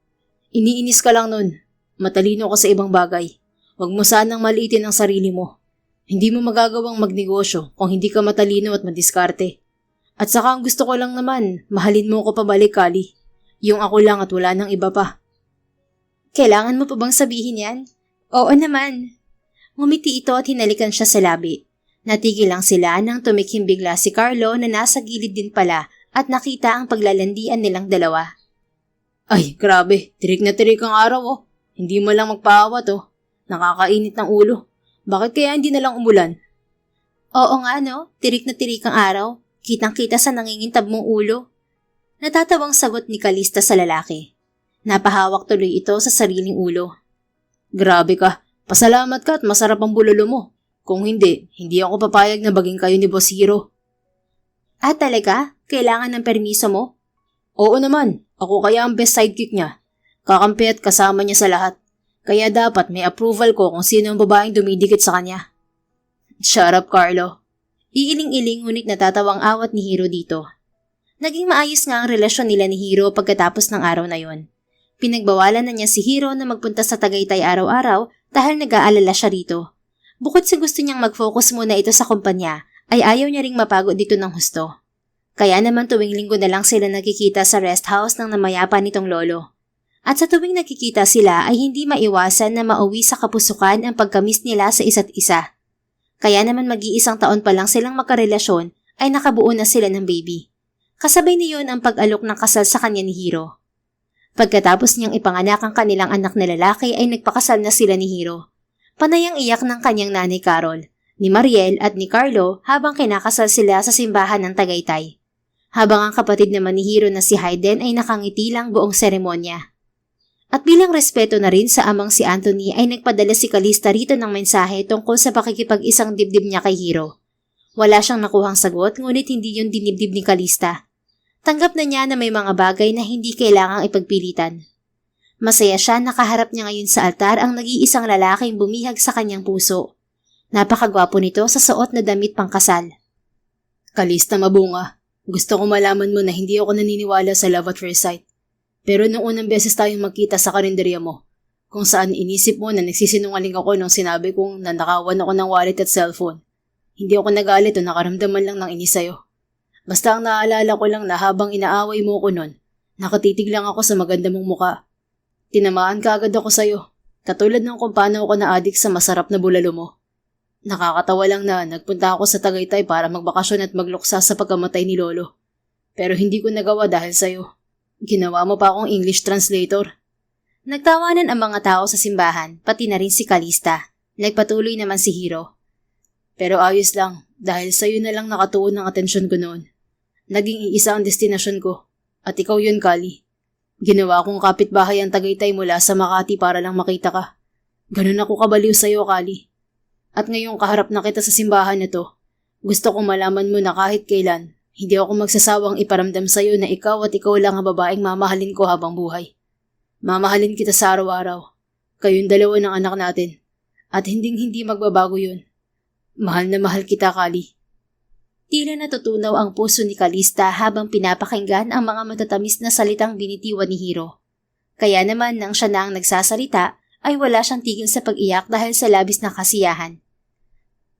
Iniinis ka lang nun. Matalino ka sa ibang bagay. Huwag mo sanang maliitin ang sarili mo. Hindi mo magagawang magnegosyo kung hindi ka matalino at madiskarte. At saka ang gusto ko lang naman, mahalin mo ko pabalik, Kali. Yung ako lang at wala nang iba pa. Kailangan mo pa bang sabihin yan? Oo naman. Ngumiti ito at hinalikan siya sa labi. Natigil lang sila nang tumikim bigla si Carlo na nasa gilid din pala at nakita ang paglalandian nilang dalawa. Ay, grabe. Tirik na tirik ang araw oh. Hindi mo lang magpaawat oh. Nakakainit ng ulo. Bakit kaya hindi na lang umulan? Oo nga no, tirik na tirik ang araw. Kitang-kita sa nangingintab mong ulo. Natatawang sagot ni Kalista sa lalaki. Napahawak tuloy ito sa sariling ulo. Grabe ka. Pasalamat ka at masarap ang bulalo mo. Kung hindi, hindi ako papayag na baging kayo ni Boss Hiro. Ah, talaga? Kailangan ng permiso mo? Oo naman. Ako kaya ang best sidekick niya. Kakampi at kasama niya sa lahat. Kaya dapat may approval ko kung sino ang babaeng dumidikit sa kanya. Shut up, Carlo. Iiling-iling ngunit natatawang awat ni Hiro dito. Naging maayos nga ang relasyon nila ni Hiro pagkatapos ng araw na yon. Pinagbawalan na niya si Hiro na magpunta sa Tagaytay araw-araw dahil nag-aalala siya rito. Bukod sa gusto niyang mag-focus muna ito sa kumpanya, ay ayaw niya ring mapagod dito ng husto. Kaya naman tuwing linggo na lang sila nagkikita sa rest house ng namayapa nitong lolo. At sa tuwing nagkikita sila ay hindi maiwasan na mauwi sa kapusukan ang pagkamis nila sa isa't isa. Kaya naman mag-iisang taon pa lang silang magkarelasyon ay nakabuo na sila ng baby. Kasabay niyon ang pag-alok ng kasal sa kanya ni Hiro. Pagkatapos niyang ipanganak ang kanilang anak na lalaki ay nagpakasal na sila ni Hiro. Panay ang iyak ng kanyang nanay Carol, ni Mariel at ni Carlo habang kinakasal sila sa simbahan ng Tagaytay. Habang ang kapatid naman ni Hiro na si Hayden ay nakangiti lang buong seremonya. At bilang respeto na rin sa amang si Anthony ay nagpadala si Kalista rito ng mensahe tungkol sa pakikipag-isang dibdib niya kay Hiro. Wala siyang nakuhang sagot ngunit hindi yun dinibdib ni Kalista. Tanggap na niya na may mga bagay na hindi kailangang ipagpilitan. Masaya siya nakaharap niya ngayon sa altar ang nag-iisang lalaking bumihag sa kanyang puso. Napakagwapo nito sa suot na damit pangkasal. Kalista Mabunga, gusto ko malaman mo na hindi ako naniniwala sa love at first sight. Pero nung unang beses tayong magkita sa karinderya mo, kung saan inisip mo na nagsisinungaling ako nung sinabi kong nanakawan ako ng wallet at cellphone, hindi ako nagalit o nakaramdaman lang ng inis sa'yo. Basta ang naaalala ko lang na habang inaaway mo ko nun, nakatitig lang ako sa maganda mong muka. Tinamaan ka agad ako sa'yo, katulad ng kung paano ako na-addict sa masarap na bulalo mo. Nakakatawa lang na nagpunta ako sa Tagaytay para magbakasyon at magluksa sa pagkamatay ni Lolo. Pero hindi ko nagawa dahil sa'yo. Ginawa mo pa akong English translator. Nagtawanan ang mga tao sa simbahan, pati na rin si Kalista. Nagpatuloy naman si Hiro. Pero ayos lang, dahil sa'yo na lang nakatuon ang atensyon ko noon. Naging iisa ang destinasyon ko. At ikaw yun, Kali. Ginawa kong kapitbahay ang Tagaytay mula sa Makati para lang makita ka. Ganun ako kabaliw sa'yo, Kali. At ngayong kaharap na kita sa simbahan na to, gusto kong malaman mo na kahit kailan, hindi ako magsasawang iparamdam sa'yo na ikaw at ikaw lang ang babaeng mamahalin ko habang buhay. Mamahalin kita sa araw-araw. Kayong dalawa ng anak natin. At hindi magbabago yun. Mahal na mahal kita, Kali. Tila natutunaw ang puso ni Kalista habang pinapakinggan ang mga matatamis na salitang binitiwan ni Hiro. Kaya naman nang siya na ang nagsasalita, ay wala siyang tigil sa pag-iyak dahil sa labis na kasiyahan.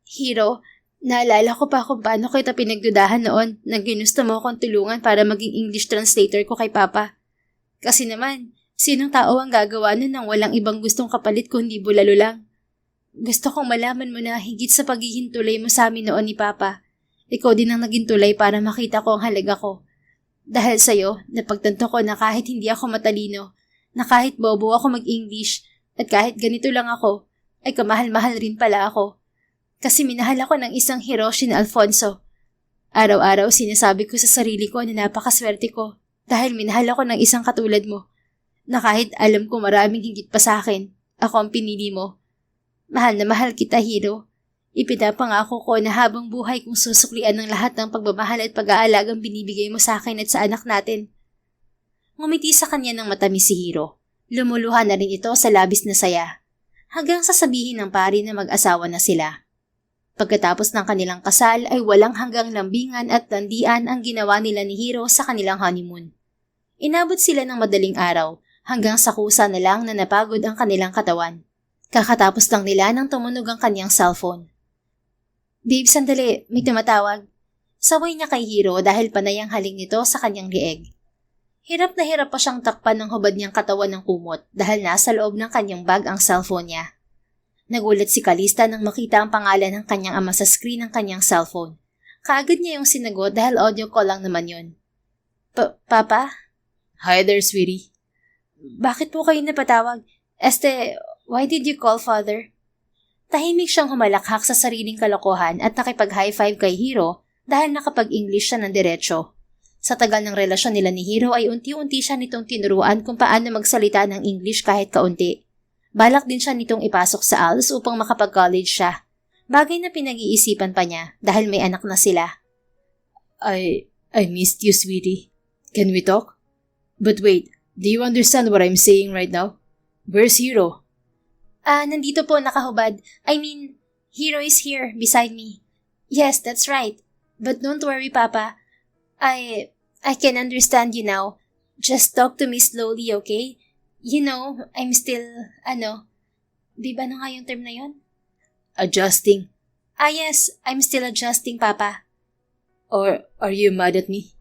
Hiro, naalala ko pa kung paano kita pinagdudahan noon nang ginusto mo akong tulungan para maging English translator ko kay Papa. Kasi naman, sinong tao ang gagawa nun nang walang ibang gustong kapalit kundi bulalo lang? Gusto kong malaman mo na higit sa paghihintulay mo sa amin noon ni Papa, ikaw din ang naging tulay para makita ko ang halaga ko. Dahil sa'yo, napagtanto ko na kahit hindi ako matalino, na kahit bobo ako mag-English, at kahit ganito lang ako, ay kamahal-mahal rin pala ako. Kasi minahal ako ng isang Hiroshi na Alfonso. Araw-araw sinasabi ko sa sarili ko na napakaswerte ko dahil minahal ako ng isang katulad mo, na kahit alam ko maraming higit pa sa akin, ako ang pinili mo. Mahal na mahal kita, Hiro. Ipinapangako ko na habang buhay kong susuklian ng lahat ng pagmamahal at pag-aalagang binibigay mo sa akin at sa anak natin. Ngumiti sa kanya ng matamis si Hiro. Lumuluha na rin ito sa labis na saya. Hanggang sasabihin ng pari na mag-asawa na sila. Pagkatapos ng kanilang kasal ay walang hanggang lambingan at landian ang ginawa nila ni Hiro sa kanilang honeymoon. Inabot sila ng madaling araw hanggang sa kusa na lang na napagod ang kanilang katawan. Kakatapos lang nila nang tumunog ang kanyang cellphone. Babe, sandali, may tumatawag. Saway niya kay Hiro dahil panay ang haling nito sa kanyang lieg. Hirap na hirap pa siyang takpan ng hubad niyang katawan ng kumot dahil nasa loob ng kanyang bag ang cellphone niya. Nagulat si Kalista nang makita ang pangalan ng kanyang ama sa screen ng kanyang cellphone. Kaagad niya yung sinagot dahil audio call lang naman yun. Papa? Hi there, sweetie. Bakit po kayo napatawag? Why did you call Father? Tahimik siyang humalakhak sa sariling kalokohan at nakipag-high five kay Hiro dahil nakapag-English siya ng diretsyo. Sa tagal ng relasyon nila ni Hiro ay unti-unti siya nitong tinuruan kung paano magsalita ng English kahit kaunti. Balak din siya nitong ipasok sa ALS upang makapag-college siya. Bagay na pinag-iisipan pa niya dahil may anak na sila. I missed you, sweetie. Can we talk? But wait, do you understand what I'm saying right now? Where's Hiro? Nandito po nakahubad. Hiro is here beside me. Yes, that's right. But don't worry, Papa. I can understand you now. Just talk to me slowly, okay? You know, I'm still, di ba nga yung term na yun? Adjusting. Yes, I'm still adjusting, Papa. Or are you mad at me?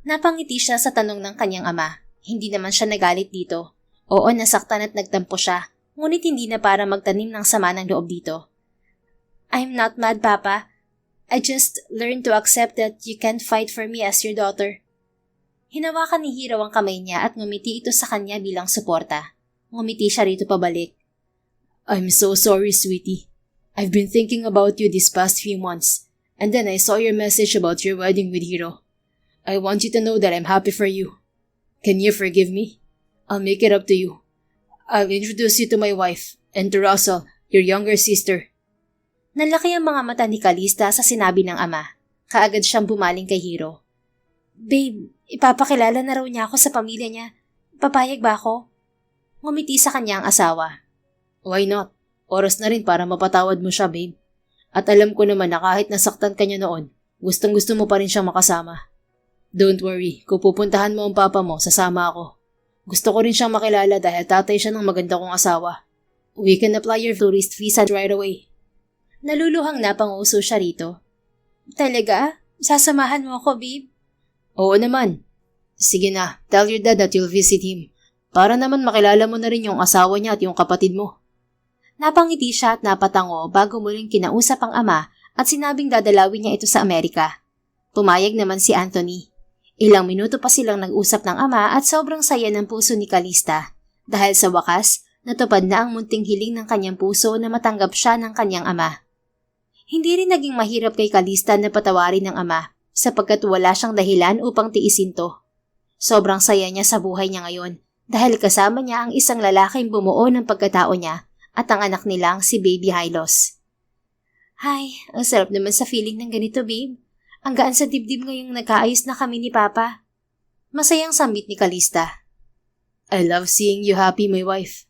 Napangiti siya sa tanong ng kanyang ama. Hindi naman siya nagalit dito. Oo, nasaktan at nagtampo siya, ngunit hindi na para magtanim ng sama ng loob dito. I'm not mad, Papa. I just learned to accept that you can't fight for me as your daughter. Hinawakan ni Hiro ang kamay niya at ngumiti ito sa kanya bilang suporta. Ngumiti siya rito pabalik. I'm so sorry, sweetie. I've been thinking about you these past few months, and then I saw your message about your wedding with Hiro. I want you to know that I'm happy for you. Can you forgive me? I'll make it up to you. I'll introduce you to my wife, and to Russell, your younger sister. Nalaki ang mga mata ni Calista sa sinabi ng ama. Kaagad siyang bumaling kay Hiro. Babe, ipapakilala na raw niya ako sa pamilya niya. Papayag ba ako? Ngumiti sa kanya ang asawa. Why not? Oras na rin para mapatawad mo siya, babe. At alam ko naman na kahit nasaktan ka niya noon, gustong-gusto mo pa rin siyang makasama. Don't worry, kung pupuntahan mo ang papa mo, sasama ako. Gusto ko rin siyang makilala dahil tatay siya ng maganda kong asawa. We can apply your tourist visa right away. Naluluhang napanguso siya rito. Talaga? Sasamahan mo ako, babe? Oo naman. Sige na, tell your dad that you'll visit him. Para naman makilala mo na rin yung asawa niya at yung kapatid mo. Napangiti siya at napatango bago muling kinausap ang ama at sinabing dadalawin niya ito sa Amerika. Pumayag naman si Anthony. Ilang minuto pa silang nag-usap ng ama at sobrang saya ng puso ni Calista dahil sa wakas, natupad na ang munting hiling ng kanyang puso na matanggap siya ng kanyang ama. Hindi rin naging mahirap kay Calista na patawarin ng ama sapagkat wala siyang dahilan upang tiisin to. Sobrang saya niya sa buhay niya ngayon dahil kasama niya ang isang lalaking bumuo ng pagkatao niya at ang anak nilang si Baby Hylos. Hay, ang sarap naman sa feeling ng ganito, babe. Ang gaan sa dibdib ngayong nagkaayos na kami ni Papa. Masayang sambit ni Calista. I love seeing you happy, my wife.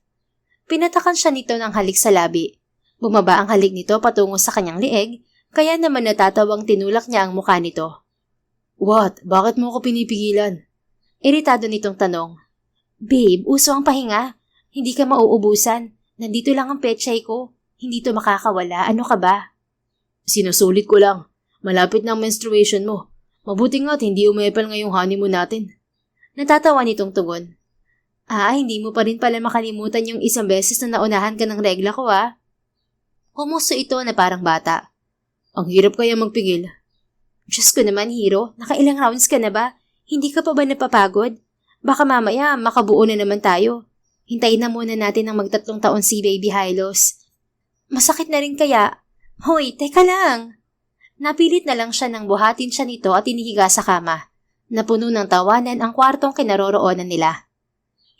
Pinatakan siya nito ng halik sa labi. Bumaba ang halik nito patungo sa kanyang lieg, kaya naman natatawang tinulak niya ang mukha nito. What? Bakit mo ako pinipigilan? Iritado nitong tanong. Babe, uso ang pahinga. Hindi ka mauubusan. Nandito lang ang pechay ko. Hindi to makakawala. Ano ka ba? Sinusulit ko lang. Malapit na ang menstruation mo. Mabuti nga't hindi umepal ngayong honeymoon natin. Natatawa nitong tugon. Hindi mo pa rin pala makalimutan yung isang beses na naunahan ka ng regla ko, Humuso ito na parang bata. Ang hirap kaya magpigil. Diyos ko naman, Hiro. Nakailang rounds ka na ba? Hindi ka pa ba napapagod? Baka mamaya makabuo na naman tayo. Hintayin na muna natin ng mag3 taon si Baby Hylos. Masakit na rin kaya? Hoy, teka lang. Napilit na lang siya nang buhatin siya nito at inihiga sa kama. Napuno ng tawanan ang kwartong kinaroroonan nila.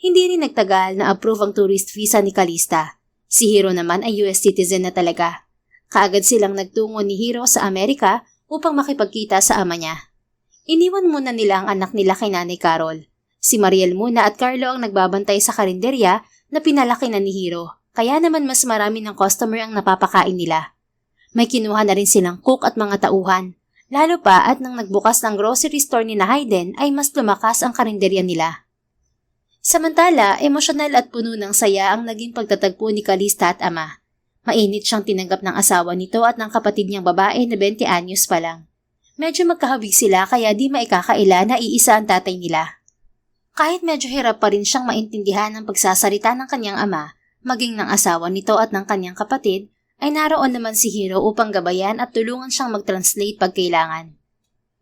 Hindi rin nagtagal na approve ang tourist visa ni Calista. Si Hiro naman ay US citizen na talaga. Kaagad silang nagtungo ni Hiro sa Amerika upang makipagkita sa ama niya. Iniwan muna nila ang anak nila kay Nanay Carol. Si Mariel muna at Carlo ang nagbabantay sa karinderya na pinalaki na ni Hiro, kaya naman mas marami ng customer ang napapakain nila. May kinuha na rin silang cook at mga tauhan. Lalo pa at nang nagbukas ng grocery store ni na Hayden ay mas lumakas ang karinderya nila. Samantala, emosyonal at puno ng saya ang naging pagtatagpo ni Calista at ama. Mainit siyang tinanggap ng asawa nito at ng kapatid niyang babae na 20 anyos pa lang. Medyo magkahabig sila kaya di maikakaila na iisa ang tatay nila. Kahit medyo hirap pa rin siyang maintindihan ang pagsasalita ng kanyang ama, maging ng asawa nito at ng kanyang kapatid, ay naroon naman si Hiro upang gabayan at tulungan siyang mag-translate pag kailangan.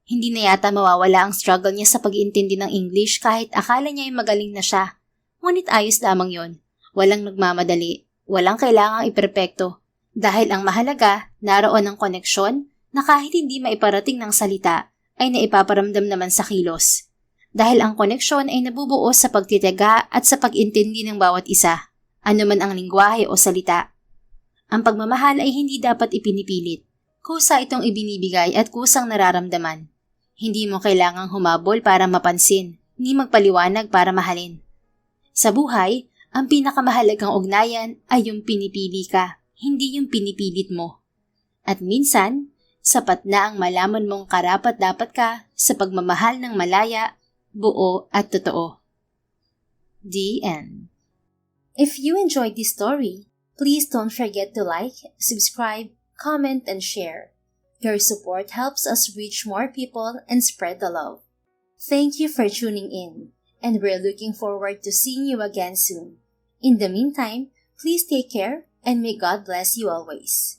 Hindi na yata mawawala ang struggle niya sa pag-iintindi ng English kahit akala niya ay magaling na siya. Ngunit ayos lamang yon. Walang nagmamadali. Walang kailangang iperpekto. Dahil ang mahalaga, naroon ang koneksyon na kahit hindi maiparating ng salita, ay naipaparamdam naman sa kilos. Dahil ang koneksyon ay nabubuo sa pagtitiyaga at sa pag-intindi ng bawat isa, anuman ang lingwahe o salita. Ang pagmamahal ay hindi dapat ipinipilit. Kusa itong ibinibigay at kusang nararamdaman. Hindi mo kailangang humabol para mapansin, ni magpaliwanag para mahalin. Sa buhay, ang pinakamahalagang ugnayan ay yung pinipili ka, hindi yung pinipilit mo. At minsan, sapat na ang malaman mong karapat-dapat ka sa pagmamahal ng malaya, buo at totoo. The end. If you enjoyed this story, please don't forget to like, subscribe, comment, and share. Your support helps us reach more people and spread the love. Thank you for tuning in, and we're looking forward to seeing you again soon. In the meantime, please take care and may God bless you always.